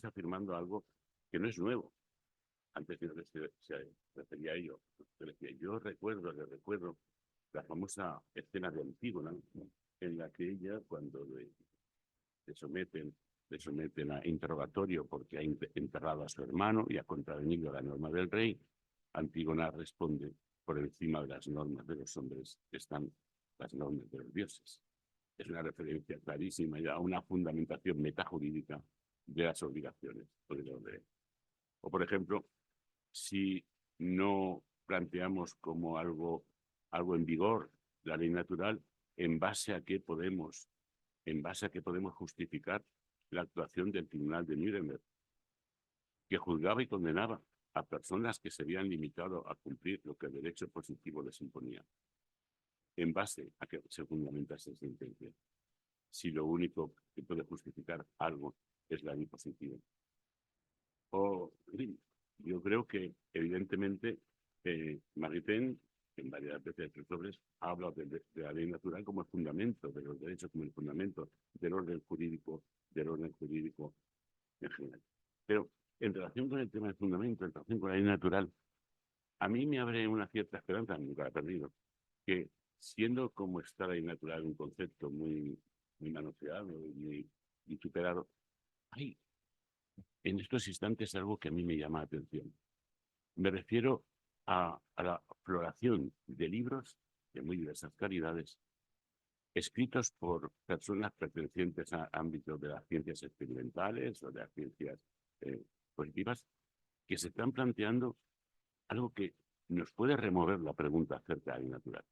afirmando algo que no es nuevo. Antes de que se refería a ello, yo recuerdo la famosa escena de Antígona, en la que ella, cuando le someten a interrogatorio porque ha enterrado a su hermano y ha contravenido la norma del rey, Antígona responde: por encima de las normas de los hombres están las normas de los dioses. Es una referencia clarísima ya a una fundamentación metajurídica de las obligaciones o de los derechos. O, por ejemplo, si no planteamos como algo en vigor la ley natural, ¿en base a qué podemos justificar la actuación del Tribunal de Nuremberg, que juzgaba y condenaba a personas que se habían limitado a cumplir lo que el derecho positivo les imponía? ¿En base a qué se fundamenta esa sentencia? Si lo único que puede justificar algo es la ley positiva. Yo creo que, evidentemente, Maritain, en varias veces de sus habla de la ley natural como el fundamento de los derechos, como el fundamento del orden jurídico en general. Pero en relación con el tema del fundamento, en relación con la ley natural, a mí me abre una cierta esperanza, nunca la he perdido, que siendo como está la ley natural un concepto muy manoseado y superado, hay en estos instantes algo que a mí me llama la atención. Me refiero a la floración de libros de muy diversas calidades, escritos por personas pertenecientes a ámbitos de las ciencias experimentales o de las ciencias positivas, que se están planteando algo que nos puede remover la pregunta acerca de la ley natural.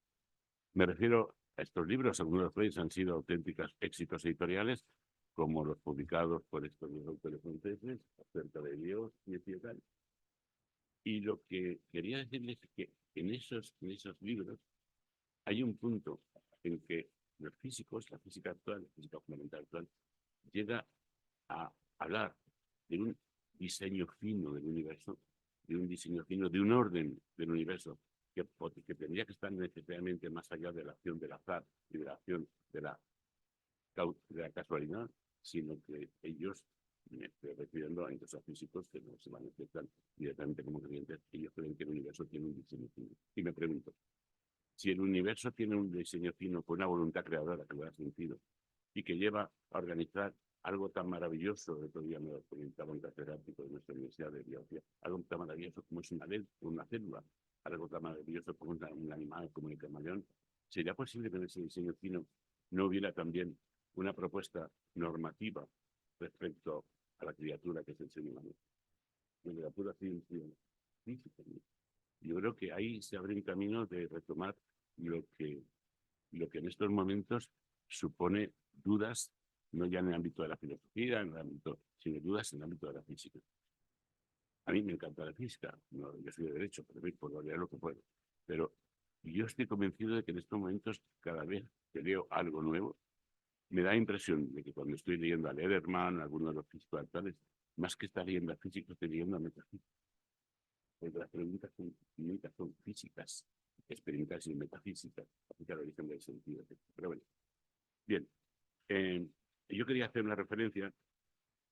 Me refiero a estos libros, algunos de los cuales han sido auténticos éxitos editoriales, como los publicados por estos dos autores franceses, acerca de Dios y tal. Y lo que quería decirles es que en esos libros hay un punto en que los físicos, la física actual, la física fundamental actual, llega a hablar de un diseño fino del universo, de un diseño fino, de un orden del universo, que tendría que estar necesariamente más allá de la acción del azar y de la acción de la casualidad, sino que ellos, me estoy refiriendo a incluso a físicos que no se manifiestan directamente como creyentes, ellos creen que el universo tiene un diseño fino. Y me pregunto, Si el universo tiene un diseño fino con una voluntad creadora que le da sentido y que lleva a organizar algo tan maravilloso, el otro día me lo comentaba un catedrático de nuestra Universidad de Biología, algo tan maravilloso como es una célula, algo tan maravilloso como un animal, como el camaleón, ¿sería posible que en ese diseño fino no hubiera también una propuesta normativa respecto a la criatura que es el ser humano? De la pura ciencia física. Yo creo que ahí se abre un camino de retomar lo que en estos momentos supone dudas, no ya en el ámbito de la filosofía, en el ámbito, sino dudas en el ámbito de la física. A mí me encanta la física, no, yo soy de derecho, pero puedo leer lo que puedo. Pero yo estoy convencido de que en estos momentos, cada vez que leo algo nuevo, me da impresión de que cuando estoy leyendo a Lederman, algunos de los físicos actuales, más que estar leyendo a físicos, estoy leyendo a metafísicos. Porque las preguntas son físicas, experimentales y metafísicas, aplicar el origen del sentido. Pero bueno, bien. Yo quería hacer una referencia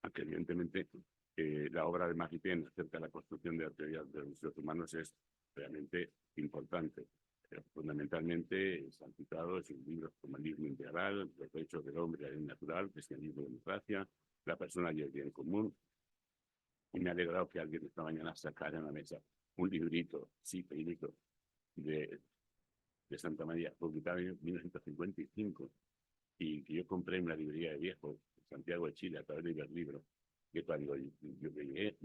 a que, evidentemente, la obra de Maritain acerca de la construcción de la teoría de los seres humanos es realmente importante. Pero fundamentalmente, se han citado en libros como El libro integral, Los derechos del hombre y la ley natural, Cristianismo y democracia, La persona y el bien común. Y me ha alegrado que alguien esta mañana sacara en la mesa un librito, sí, pequeñito, de Santa María, publicado en 1955, y que yo compré en la librería de Viejo, en Santiago de Chile, a través de Iberlibro, que cuando yo llegué,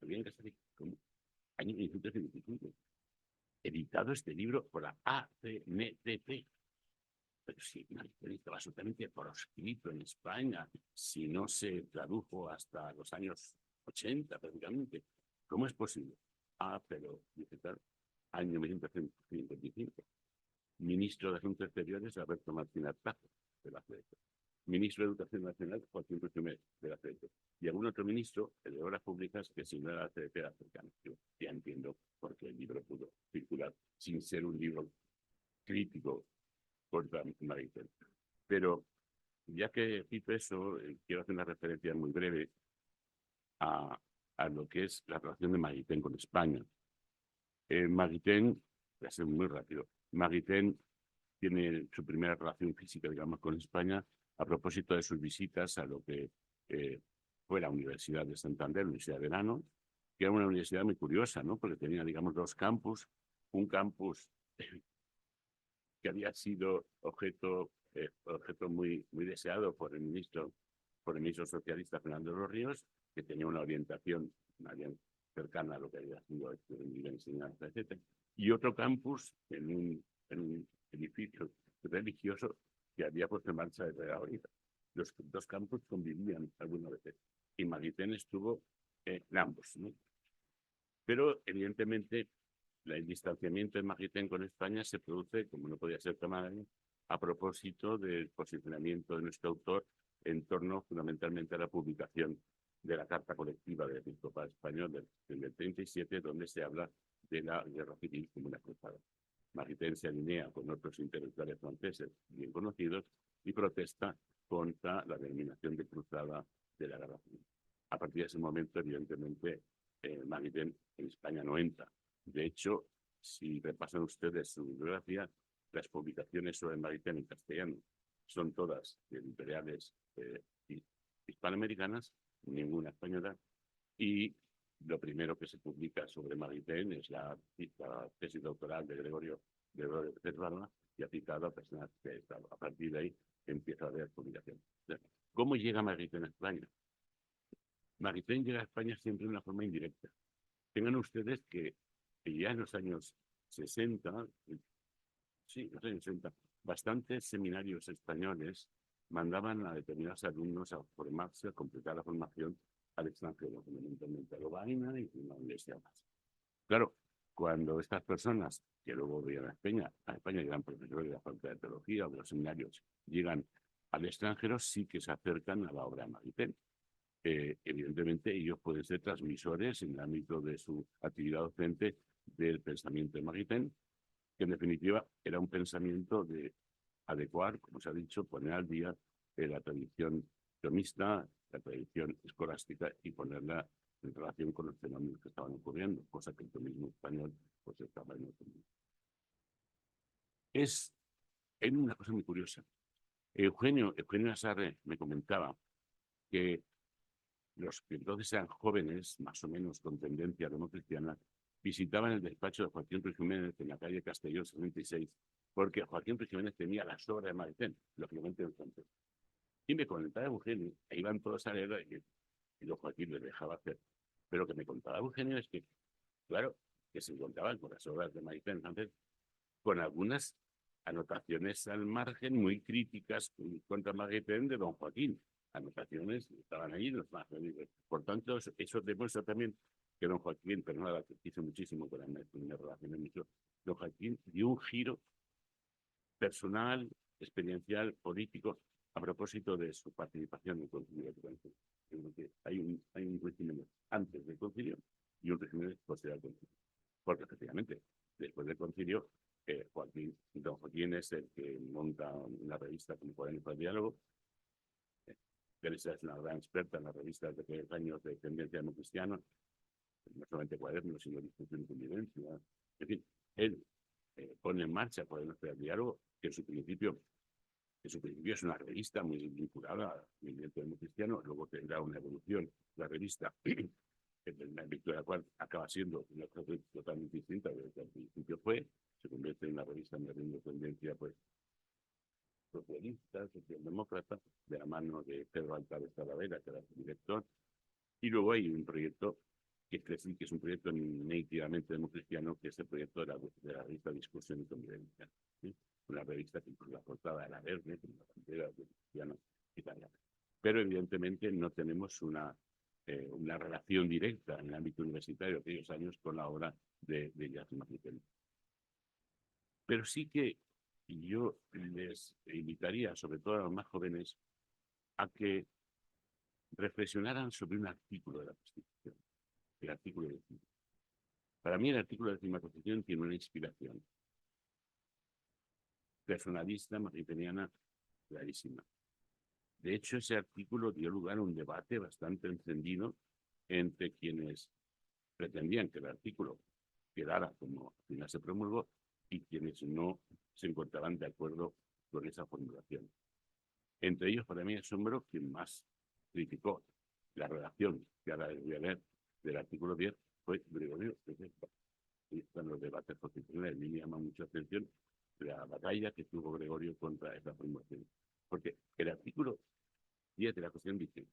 había que salir como año 1955, editado este libro por la ACNTP. Pero sí, estaba absolutamente proscrito en España, si no se tradujo hasta los años 80 prácticamente. ¿Cómo es posible? Pero, dice tal, año 1955. Ministro de Asuntos Exteriores, Alberto Martín Artajo, de la FED. Ministro de Educación Nacional, Joaquín Ruiz de la FED. Y algún otro ministro, el de Obras Públicas, que si no era la CDP era cercano. Yo ya entiendo por qué el libro pudo circular sin ser un libro crítico contra Maritain. Pero ya que cito eso, quiero hacer una referencia muy breve a lo que es la relación de Maritain con España. Maritain, voy a ser muy rápido, Maritain tiene su primera relación física, digamos, con España a propósito de sus visitas a lo que fue la Universidad de Santander, la Universidad de Verano, que era una universidad muy curiosa, ¿no? Porque tenía, digamos, dos campus, un campus que había sido objeto muy deseado por el ministro socialista Fernando de los Ríos, que tenía una orientación cercana a lo que había sido la enseñanza, etc. Y otro campus en un edificio religioso que había puesto en marcha desde ahorita. Los dos campus convivían alguna vez. Y Maritain estuvo en ambos, ¿no? Pero, evidentemente, el distanciamiento de Maritain con España se produce, como no podía ser tomado, a propósito del posicionamiento de nuestro autor en torno fundamentalmente a la publicación de la Carta Colectiva del Episcopado Español del 37, donde se habla de la guerra civil como una cruzada. Maritain se alinea con otros intelectuales franceses bien conocidos y protesta contra la denominación de cruzada de la guerra civil. A partir de ese momento, evidentemente, Maritain en España no entra. De hecho, si repasan ustedes su bibliografía, las publicaciones sobre Maritain en castellano son todas editoriales hispanoamericanas, ninguna española, y lo primero que se publica sobre Maritain es la tesis doctoral de Gregorio Pérez Barba y aplicado a personas que a partir de ahí empieza a haber publicación. ¿Cómo llega Maritain a España? Maritain llega a España siempre de una forma indirecta. Tengan ustedes que ya en los años 60, sí, los años 60, bastantes seminarios españoles mandaban a determinados alumnos a formarse, a completar la formación al extranjero, fundamentalmente a Lovaina y una universidad más. Claro, cuando estas personas, que luego venían a España llegan profesores de la Facultad de Teología o de los seminarios, llegan al extranjero, sí que se acercan a la obra de Maritain. Evidentemente, ellos pueden ser transmisores en el ámbito de su actividad docente del pensamiento de Maritain, que en definitiva era un pensamiento de adecuar, como se ha dicho, poner al día la tradición tomista, la tradición escolástica y ponerla en relación con los fenómenos que estaban ocurriendo, cosa que el tomismo español pues estaba en otro mundo. hay una cosa muy curiosa. Eugenio Asarre me comentaba que los que entonces eran jóvenes, más o menos con tendencia democristiana, visitaban el despacho de Joaquín Ruiz Jiménez en la calle Castellón 76, porque Joaquín Ruiz Jiménez tenía la obras de Maritain, lógicamente entonces. Y me comentaba Eugenio, e iban todos a leer, y los Joaquín les dejaba hacer. Pero lo que me contaba Eugenio es que, claro, que se encontraban con las obras de Maritain, entonces, con algunas anotaciones al margen muy críticas contra Maritain de don Joaquín. Anotaciones estaban ahí los más. Por tanto, eso demuestra también que don Joaquín, pero nada, que hizo muchísimo con me relacioné mucho, don Joaquín dio un giro personal, experiencial, político, a propósito de su participación en el concilio de Trento. Hay un régimen antes del concilio y un régimen posterior al concilio. Porque efectivamente, después del concilio, don Joaquín es el que monta una revista como Cuadernos para el Diálogo. Teresa es una gran experta en las revistas de aquellos años de tendencia democristiana, no solamente cuadernos, sino discusión y convivencia. En fin, él pone en marcha Cuadernos para el Diálogo, que en su principio es una revista muy vinculada al movimiento democristiano, luego tendrá una evolución la revista, en el ámbito de la cual acaba siendo una cosa totalmente distinta de lo que al principio fue, se convierte en una revista de tendencia pues socialista, socialdemócrata, de la mano de Pedro Alcázar Talavera, que era su director, y luego hay un proyecto que es un proyecto nítidamente democristiano, que es el proyecto de la revista Discusión y Convivencia, ¿sí? Una revista que incluye la portada de la verde, con la bandera de cristianos italiana. Pero evidentemente no tenemos una relación directa en el ámbito universitario de aquellos años con la obra de Ignazio Martínez. Pero sí que yo les invitaría, sobre todo a los más jóvenes, a que reflexionaran sobre un artículo de la Constitución, el artículo 10. Para mí el artículo de la Constitución tiene una inspiración personalista, martiniana, clarísima. De hecho, ese artículo dio lugar a un debate bastante encendido entre quienes pretendían que el artículo quedara como al final se promulgó y quienes no se encontraban de acuerdo con esa formulación. Entre ellos, para mí, asombro quien más criticó la redacción que ahora voy a leer del artículo 10 fue Gregorio. Están los debates constitucionales. A mí me llama mucha atención la batalla que tuvo Gregorio contra esta formulación. Porque el artículo 10 de la Constitución dice: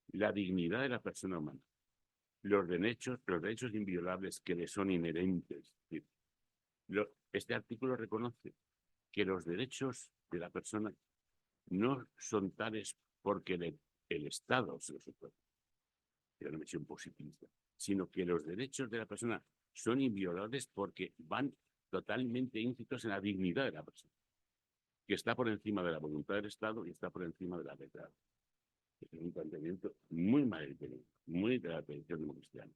la dignidad de la persona humana, los derechos inviolables que le son inherentes. Este artículo reconoce que los derechos de la persona no son tales porque el Estado se los otorga, es una visión positivista, sino que los derechos de la persona son inviolables porque van totalmente íncitos en la dignidad de la persona, que está por encima de la voluntad del Estado y está por encima de la letra. Es un planteamiento muy maligno, muy de la tradición democristiana.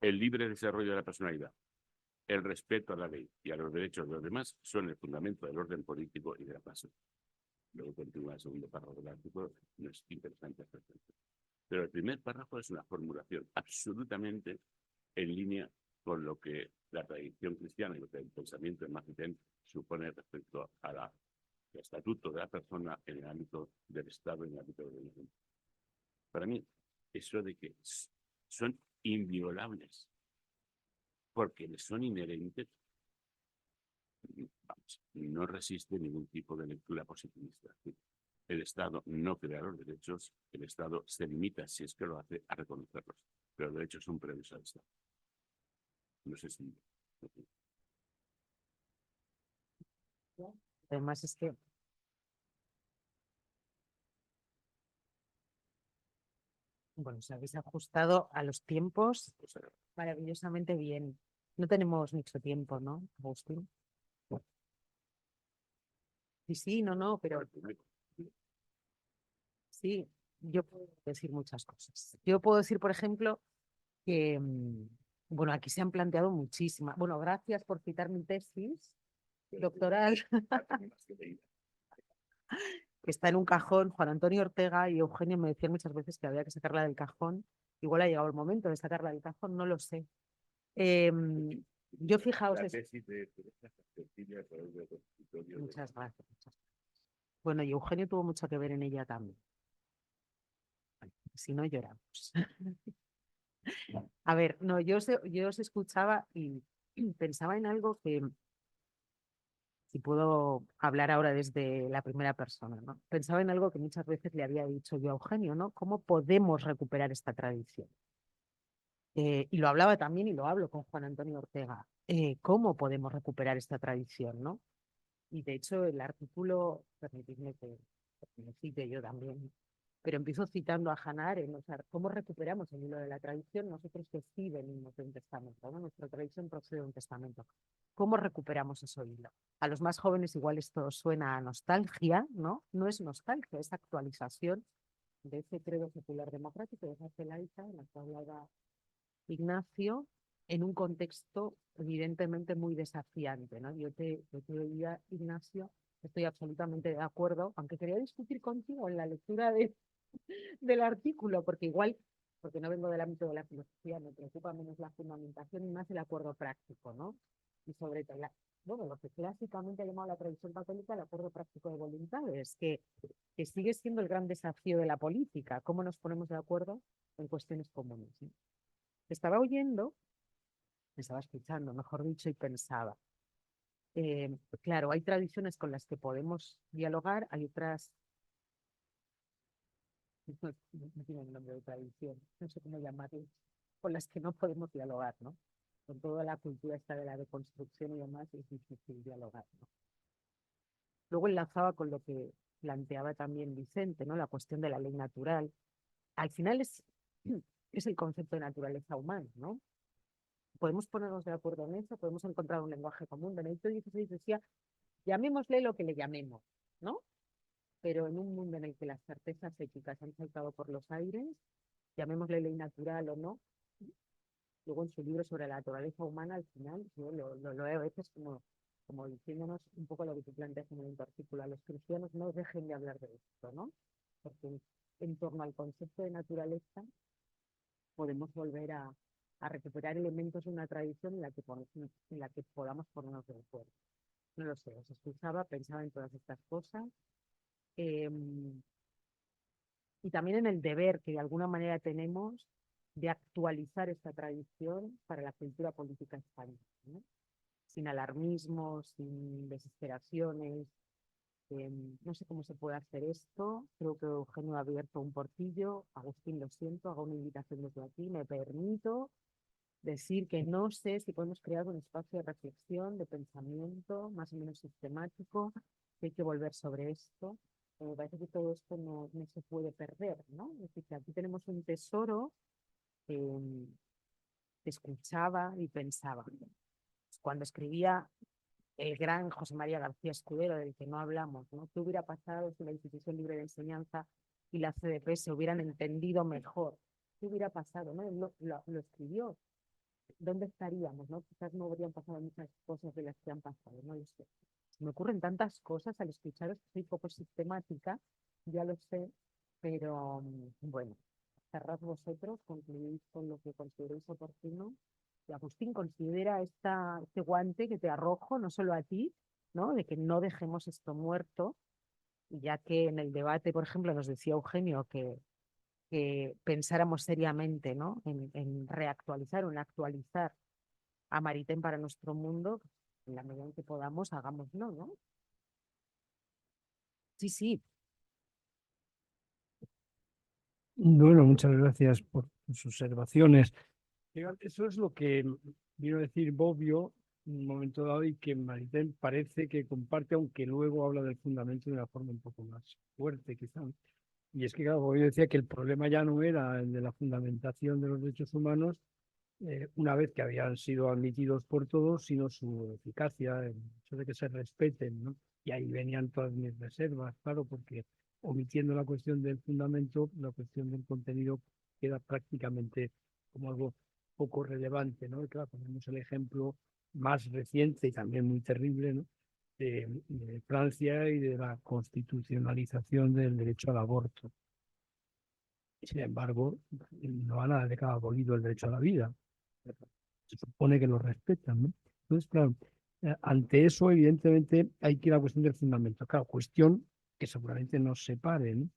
El libre desarrollo de la personalidad, el respeto a la ley y a los derechos de los demás son el fundamento del orden político y de la paz. Luego continúa el segundo párrafo del artículo, no es interesante. Pero el primer párrafo es una formulación absolutamente en línea con lo que la tradición cristiana y lo que el pensamiento de Martínez supone respecto al estatuto de la persona en el ámbito del Estado y en el ámbito del gobierno. Para mí, eso de que son inviolables porque les son inherentes, vamos, no resiste ningún tipo de lectura positivista. El Estado no crea los derechos, el Estado se limita, si es que lo hace, a reconocerlos, pero los derechos son previos al Estado. No sé si... Además es que bueno, os habéis ajustado a los tiempos maravillosamente bien. No tenemos mucho tiempo, ¿no, Agustín? Sí, no, pero sí, yo puedo decir muchas cosas. Yo puedo decir, por ejemplo, que, bueno, aquí se han planteado muchísimas. Bueno, gracias por citar mi tesis doctoral, que está en un cajón. Juan Antonio Ortega y Eugenio me decían muchas veces que había que sacarla del cajón. Igual ha llegado el momento de sacarla del cajón, no lo sé. Yo fijaos, La es- tesis de Cecilia a través del consultorio de- muchas gracias. Muchas gracias. Bueno, y Eugenio tuvo mucho que ver en ella también. Si no, lloramos. A ver, no, yo os escuchaba y pensaba en algo que, si puedo hablar ahora desde la primera persona, ¿no? Pensaba en algo que muchas veces le había dicho yo a Eugenio, ¿no? ¿Cómo podemos recuperar esta tradición? Y lo hablaba también y lo hablo con Juan Antonio Ortega. ¿Cómo podemos recuperar esta tradición, no? Y de hecho el artículo, permitidme que me cite yo también, pero empiezo citando a Hannah Arendt, o sea, ¿cómo recuperamos el hilo de la tradición? Nosotros que sí venimos de un testamento, ¿no? Nuestra tradición procede de un testamento. ¿Cómo recuperamos ese hilo? A los más jóvenes igual esto suena a nostalgia, ¿no? No es nostalgia, es actualización de ese credo secular democrático, de esa celaica en la que hablaba Ignacio, en un contexto evidentemente muy desafiante, ¿no? Yo te oía, Ignacio, estoy absolutamente de acuerdo, aunque quería discutir contigo en la lectura del artículo, porque igual, porque no vengo del ámbito de la filosofía, me preocupa menos la fundamentación y más el acuerdo práctico, ¿no? Y sobre todo, bueno, lo que clásicamente ha llamado la tradición católica el acuerdo práctico de voluntades, que sigue siendo el gran desafío de la política, cómo nos ponemos de acuerdo en cuestiones comunes, ¿no? Estaba oyendo, me estaba escuchando, mejor dicho, y pensaba, claro, hay tradiciones con las que podemos dialogar, hay otras, no tienen nombre de tradición, no sé cómo llamarlo, con las que no podemos dialogar, ¿no? Con toda la cultura esta de la deconstrucción y demás, es difícil dialogar, ¿no? Luego enlazaba con lo que planteaba también Vicente, ¿no? La cuestión de la ley natural. Al final es el concepto de naturaleza humana, ¿no? Podemos ponernos de acuerdo en eso, podemos encontrar un lenguaje común. Benedicto XVI decía, llamémosle lo que le llamemos, ¿no? Pero en un mundo en el que las certezas éticas han saltado por los aires, llamémosle ley natural o no, luego en su libro sobre la naturaleza humana, al final, yo lo leo a veces como diciéndonos un poco lo que tú planteas en el artículo, a los cristianos no dejen de hablar de esto, ¿no? Porque en torno al concepto de naturaleza podemos volver a recuperar elementos de una tradición en la que podamos ponernos de acuerdo. No lo sé, os escuchaba, pensaba en todas estas cosas. Y también en el deber que de alguna manera tenemos de actualizar esta tradición para la cultura política española, ¿no? Sin alarmismo, sin desesperaciones. No sé cómo se puede hacer esto. Creo que Eugenio ha abierto un portillo. Agustín, lo siento, hago una invitación desde aquí. Me permito decir que no sé si podemos crear un espacio de reflexión, de pensamiento más o menos sistemático, que hay que volver sobre esto. Me parece que todo esto no se puede perder, ¿no? Es decir, que aquí tenemos un tesoro que escuchaba y pensaba. Cuando escribía el gran José María García Escudero, del que no hablamos, ¿no? ¿Qué hubiera pasado si la Institución Libre de Enseñanza y la CDP se hubieran entendido mejor? ¿Qué hubiera pasado? ¿No? Él lo escribió. ¿Dónde estaríamos? ¿No? Quizás no habrían pasado muchas cosas de las que han pasado, no lo sé. Me ocurren tantas cosas al escucharos, soy poco sistemática, ya lo sé, pero bueno, cerrad vosotros, concluís con lo que consideréis oportuno. Y Agustín, considera este guante que te arrojo, no solo a ti, ¿no? De que no dejemos esto muerto, ya que en el debate, por ejemplo, nos decía Eugenio que pensáramos seriamente, ¿no? En reactualizar o en actualizar a Maritem para nuestro mundo, en la medida en que podamos, hagámoslo, ¿no? Sí, sí, Bueno, muchas gracias por sus observaciones. Eso es lo que vino a decir Bobbio en un momento dado y que Maritain parece que comparte, aunque luego habla del fundamento de una forma un poco más fuerte, quizá. Y es que, claro, Bobbio decía que el problema ya no era el de la fundamentación de los derechos humanos, una vez que habían sido admitidos por todos, sino su eficacia, el hecho de que se respeten, ¿no? Y ahí venían todas mis reservas, claro, porque omitiendo la cuestión del fundamento, la cuestión del contenido queda prácticamente como algo poco relevante, ¿no? Y claro, ponemos el ejemplo más reciente y también muy terrible, ¿no? de Francia y de la constitucionalización del derecho al aborto. Sin embargo, no van a dejar abolido el derecho a la vida. Se supone supone que lo respetan, ¿no? Entonces, claro, ante eso, evidentemente, hay que ir a la cuestión del fundamento. Claro, cuestión que seguramente nos separe, ¿no?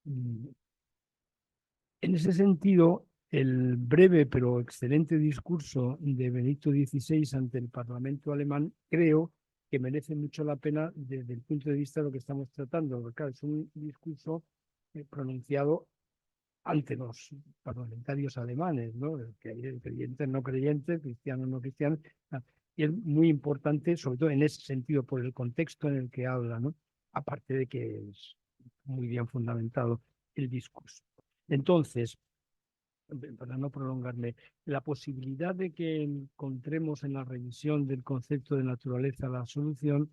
En ese sentido, el breve pero excelente discurso de Benedicto XVI ante el Parlamento alemán creo que merece mucho la pena desde el punto de vista de lo que estamos tratando. Porque, claro, es un discurso pronunciado ante los parlamentarios alemanes, ¿no? Que hay creyentes, no creyentes, cristianos, no cristianos. Y es muy importante, sobre todo en ese sentido, por el contexto en el que habla, ¿no? Aparte de que es muy bien fundamentado el discurso. Entonces, para no prolongarme, la posibilidad de que encontremos en la revisión del concepto de naturaleza la solución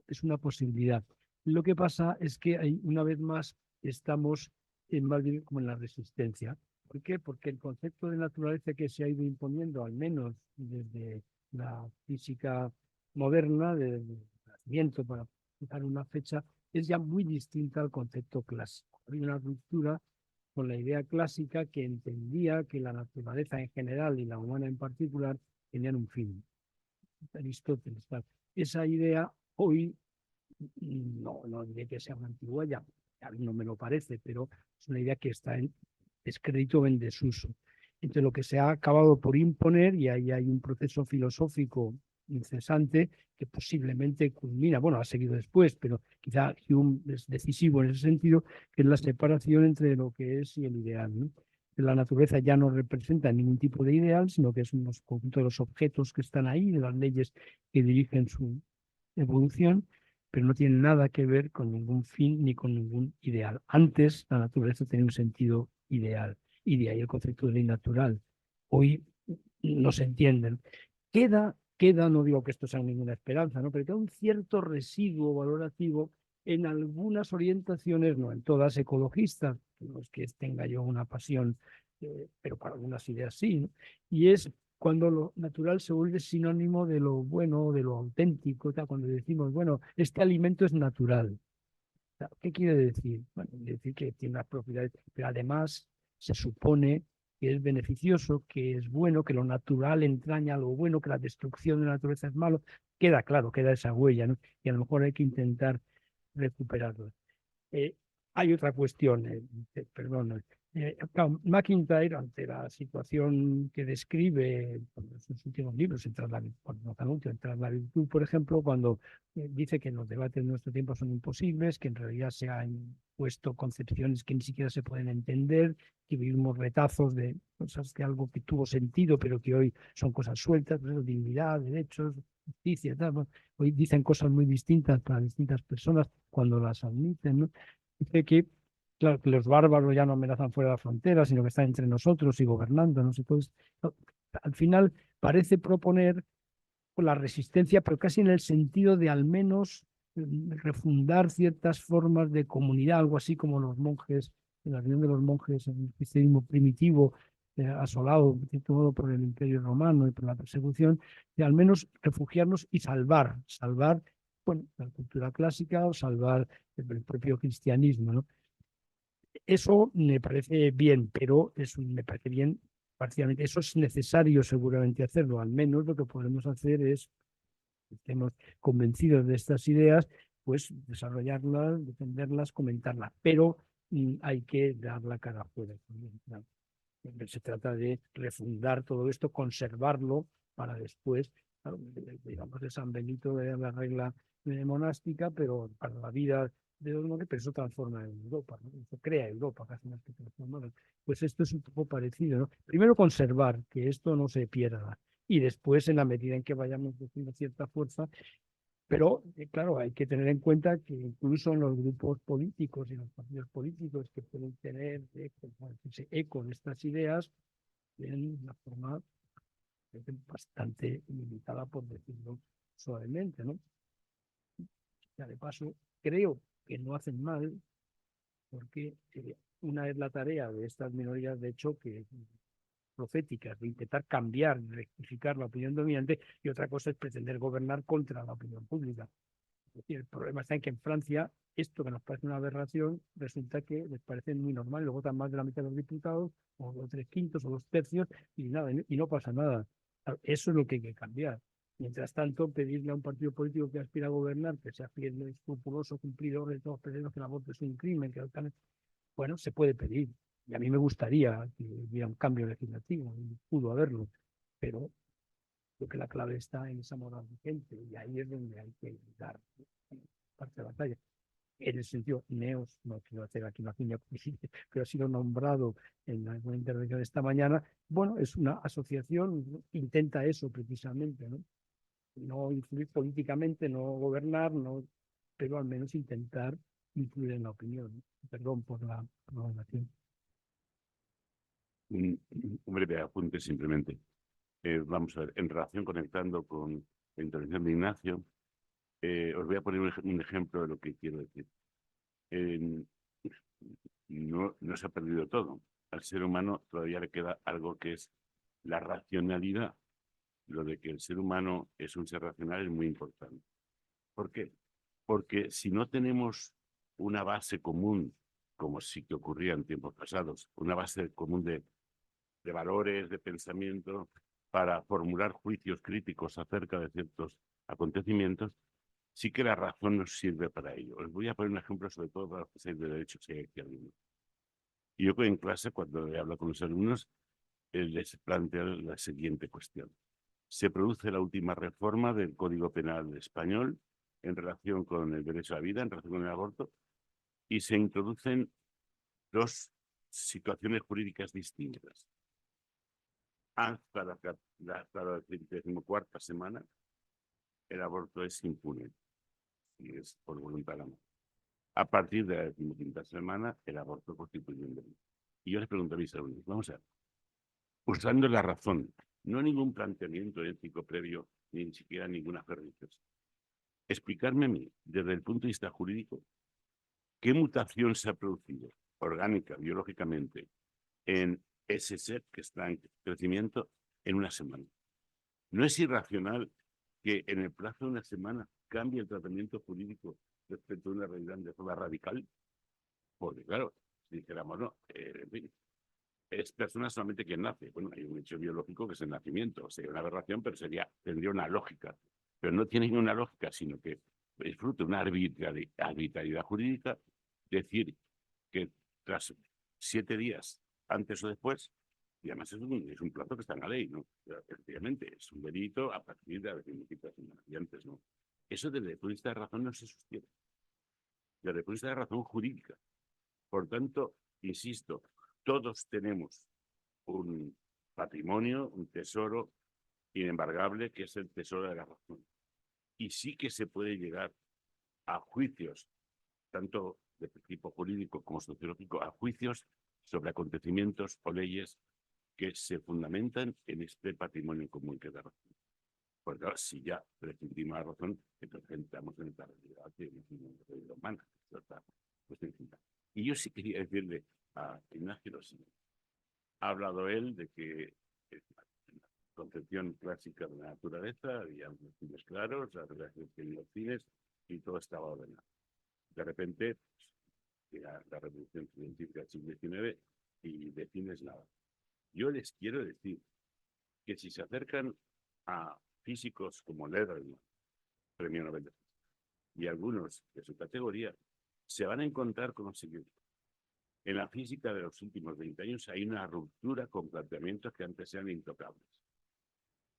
es una posibilidad. Lo que pasa es que una vez más estamos más bien como en la resistencia. ¿Por qué? Porque el concepto de naturaleza que se ha ido imponiendo, al menos desde la física moderna, del nacimiento, para fijar una fecha, es ya muy distinta al concepto clásico. Hay una ruptura con la idea clásica que entendía que la naturaleza en general y la humana en particular tenían un fin. Aristóteles. Esa idea hoy no diré que sea una antigua, ya a mí no me lo parece, pero es una idea que está en descrédito o en desuso. Entonces, lo que se ha acabado por imponer, y ahí hay un proceso filosófico incesante que posiblemente culmina, bueno, ha seguido después, pero quizá Hume es decisivo en ese sentido, que es la separación entre lo que es y el ideal, ¿no? La naturaleza ya no representa ningún tipo de ideal, sino que es un conjunto de los objetos que están ahí, de las leyes que dirigen su evolución, pero no tiene nada que ver con ningún fin ni con ningún ideal. Antes la naturaleza tenía un sentido ideal y de ahí el concepto de ley natural. Hoy no se entienden. Queda, no digo que esto sea ninguna esperanza, ¿no? Pero queda un cierto residuo valorativo en algunas orientaciones, no en todas ecologistas, no es que tenga yo una pasión, pero para algunas ideas sí, ¿no? Y es cuando lo natural se vuelve sinónimo de lo bueno, de lo auténtico, tal, cuando decimos, bueno, este alimento es natural. ¿Qué quiere decir? Bueno, quiere decir que tiene unas propiedades, pero además se supone que es beneficioso, que es bueno, que lo natural entraña lo bueno, que la destrucción de la naturaleza es malo. Queda claro, queda esa huella, ¿no? Y a lo mejor hay que intentar recuperarla. Hay otra cuestión, perdón. Claro, McIntyre, ante la situación que describe en sus últimos libros, Tras la virtud, por ejemplo, cuando dice que los debates de nuestro tiempo son imposibles, que en realidad se han puesto concepciones que ni siquiera se pueden entender, que vivimos retazos de cosas que algo que tuvo sentido, pero que hoy son cosas sueltas, pues, dignidad, derechos, justicia, tal. Bueno, hoy dicen cosas muy distintas para distintas personas cuando las admiten, ¿no? Dice que, claro, que los bárbaros ya no amenazan fuera de la frontera, sino que están entre nosotros y gobernando, no sé, entonces, al final parece proponer la resistencia, pero casi en el sentido de al menos refundar ciertas formas de comunidad, algo así como los monjes, en la reunión de los monjes en el cristianismo primitivo, asolado de cierto modo por el Imperio Romano y por la persecución, de al menos refugiarnos y salvar, bueno, la cultura clásica o salvar el propio cristianismo, ¿no? Eso me parece bien, pero me parece bien parcialmente. Eso es necesario seguramente hacerlo. Al menos lo que podemos hacer es, estemos convencidos de estas ideas, pues desarrollarlas, defenderlas, comentarlas. Pero hay que dar la cara afuera también, ¿no? Se trata de refundar todo esto, conservarlo para después, claro, digamos, de San Benito de la regla monástica, pero para la vida de los monjes, pero eso transforma en Europa, ¿no? Eso crea Europa, casi más que transformar. Pues esto es un poco parecido, ¿no? Primero conservar, que esto no se pierda, y después, en la medida en que vayamos teniendo cierta fuerza, pero, claro, hay que tener en cuenta que incluso en los grupos políticos y en los partidos políticos que pueden tener eco de estas ideas, tienen una forma bastante limitada, por decirlo suavemente, ¿no? Ya de paso, creo que no hacen mal, porque una es la tarea de estas minorías, de hecho, que proféticas, de intentar cambiar, rectificar la opinión dominante, y otra cosa es pretender gobernar contra la opinión pública. Es decir, el problema está en que en Francia esto que nos parece una aberración resulta que les parece muy normal, lo votan más de la mitad de los diputados, o 3/5 o 2/3, y nada, y no pasa nada. Eso es lo que hay que cambiar. Mientras tanto, pedirle a un partido político que aspira a gobernar que sea fiel, escrupuloso, cumplidor de todos los preceptos, que el aborto es un crimen, bueno, se puede pedir. Y a mí me gustaría que hubiera un cambio legislativo, y pudo haberlo, pero creo que la clave está en esa moral vigente, y ahí es donde hay que dar parte de la batalla. En el sentido, Neos, no quiero hacer aquí una piña, pero ha sido nombrado en alguna intervención de esta mañana. Bueno, es una asociación, ¿no? Intenta eso precisamente, ¿no? No influir políticamente, no gobernar, no, pero al menos intentar influir en la opinión, ¿no? Perdón por la prolongación. Un breve apunte simplemente. Vamos a ver, en relación conectando con la intervención de Ignacio, os voy a poner un ejemplo de lo que quiero decir. No se ha perdido todo. Al ser humano todavía le queda algo que es la racionalidad. Lo de que el ser humano es un ser racional es muy importante. ¿Por qué? Porque si no tenemos una base común, como sí que ocurría en tiempos pasados, una base común de valores, de pensamiento, para formular juicios críticos acerca de ciertos acontecimientos, sí que la razón nos sirve para ello. Os voy a poner un ejemplo, sobre todo para los que seáis de derecho, si hay aquí alguno. Y yo en clase, cuando hablo con los alumnos, les planteo la siguiente cuestión. Se produce la última reforma del Código Penal español en relación con el derecho a la vida, en relación con el aborto, y se introducen dos situaciones jurídicas distintas. Hasta la 34ª semana, el aborto es impune, y es por voluntad de la mujer. A partir de la 15ª semana, el aborto constituye un delito. Y yo les pregunto a mis alumnos, vamos a ver, usando la razón, no ningún planteamiento ético previo, ni siquiera ninguna fe religiosa. Explicarme a mí, desde el punto de vista jurídico, qué mutación se ha producido, orgánica, biológicamente, en ese ser que está en crecimiento en una semana. ¿No es irracional que en el plazo de una semana cambie el tratamiento jurídico respecto a una realidad de forma radical? Porque, claro, si dijéramos, no, en fin, es persona solamente quien nace. Bueno, hay un hecho biológico que es el nacimiento. Sería una aberración, pero tendría una lógica. Pero no tiene ninguna lógica, sino que es fruto de una arbitrariedad jurídica decir que tras 7 días, antes o después, y además es un plazo que está en la ley, ¿no? Efectivamente, es un delito a partir de la 25ª semana y antes, ¿no? Eso desde el punto de vista de razón no se sostiene. Desde el punto de vista de razón jurídica. Por tanto, insisto, todos tenemos un patrimonio, un tesoro inembargable, que es el tesoro de la razón. Y sí que se puede llegar a juicios, tanto de tipo jurídico como sociológico, a juicios sobre acontecimientos o leyes que se fundamentan en este patrimonio común que es la razón. Porque ahora, si ya prescindimos la razón, entonces entramos en esta realidad que es la vida humana. Y yo sí quería decirle a Ignacio lo siguiente. Ha hablado él de que en la concepción clásica de la naturaleza había unos fines claros, las relaciones que los fines, y todo estaba ordenado. De repente, llega la revolución científica del siglo XIX y de fines nada. Yo les quiero decir que si se acercan a físicos como Lederman, premio Nobel de Física, y algunos de su categoría, se van a encontrar con lo siguiente. En la física de los últimos 20 años hay una ruptura con planteamientos que antes eran intocables.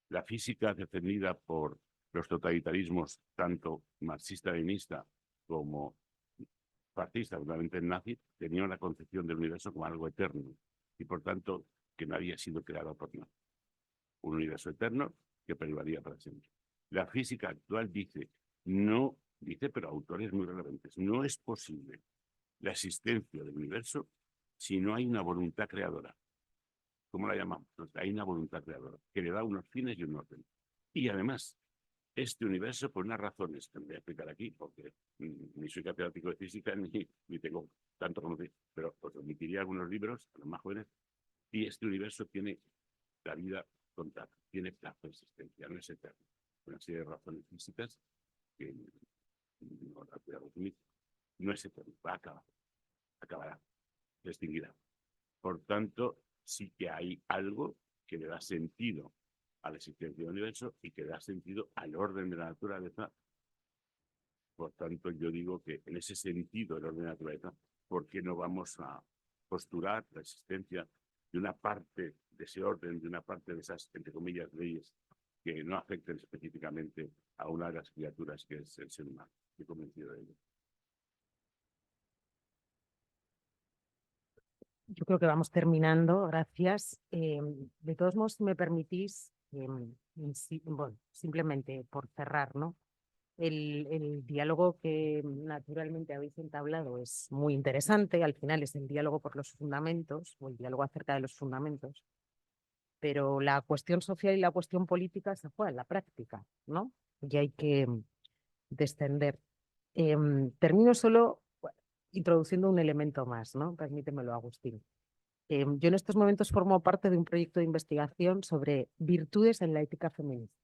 La física defendida por los totalitarismos, tanto marxista-leninista como fascista, probablemente nazi, tenía una concepción del universo como algo eterno y, por tanto, que no había sido creado por nada. Un universo eterno que perduraría para siempre. La física actual dice, pero autores muy relevantes, no es posible la existencia del universo si no hay una voluntad creadora. ¿Cómo la llamamos? Hay una voluntad creadora que le da unos fines y un orden. Y además, este universo, por unas razones que me voy a explicar aquí, porque ni soy catedrático de física ni tengo tanto conocimiento, pero os remitiría algunos libros a los más jóvenes, y este universo tiene la vida contada, tiene plazo de existencia, no es eterno. Una serie de razones físicas que no las voy a resumir, no es eterno, va a acabar, acabará, se extinguirá. Por tanto, sí que hay algo que le da sentido a la existencia del universo y que da sentido al orden de la naturaleza. Por tanto, yo digo que en ese sentido del orden de la naturaleza, ¿por qué no vamos a postular la existencia de una parte de ese orden, de una parte de esas, entre comillas, leyes que no afecten específicamente a una de las criaturas que es el ser humano? Estoy convencido de ello. Yo creo que vamos terminando, gracias. De todos modos, si me permitís, bueno, simplemente por cerrar, ¿no? El diálogo que naturalmente habéis entablado es muy interesante, al final es el diálogo por los fundamentos, o el diálogo acerca de los fundamentos, pero la cuestión social y la cuestión política se juega en la práctica, ¿no? Y hay que descender. Termino solo introduciendo un elemento más, ¿no? Permítemelo, Agustín. Yo en estos momentos formo parte de un proyecto de investigación sobre virtudes en la ética feminista.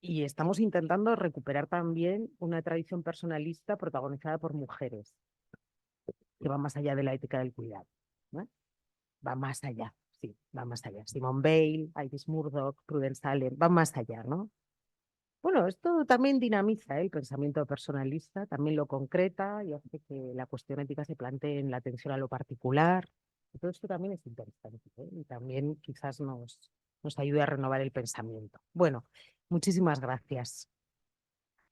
Y estamos intentando recuperar también una tradición personalista protagonizada por mujeres, que va más allá de la ética del cuidado, ¿no? Va más allá, sí, va más allá. Simone Weil, Iris Murdoch, Prudence Allen, va más allá, ¿no? Bueno, esto también dinamiza el pensamiento personalista, también lo concreta y hace que la cuestión ética se plantee en la atención a lo particular. Y todo esto también es interesante, ¿eh? Y también quizás nos ayude a renovar el pensamiento. Bueno, muchísimas gracias.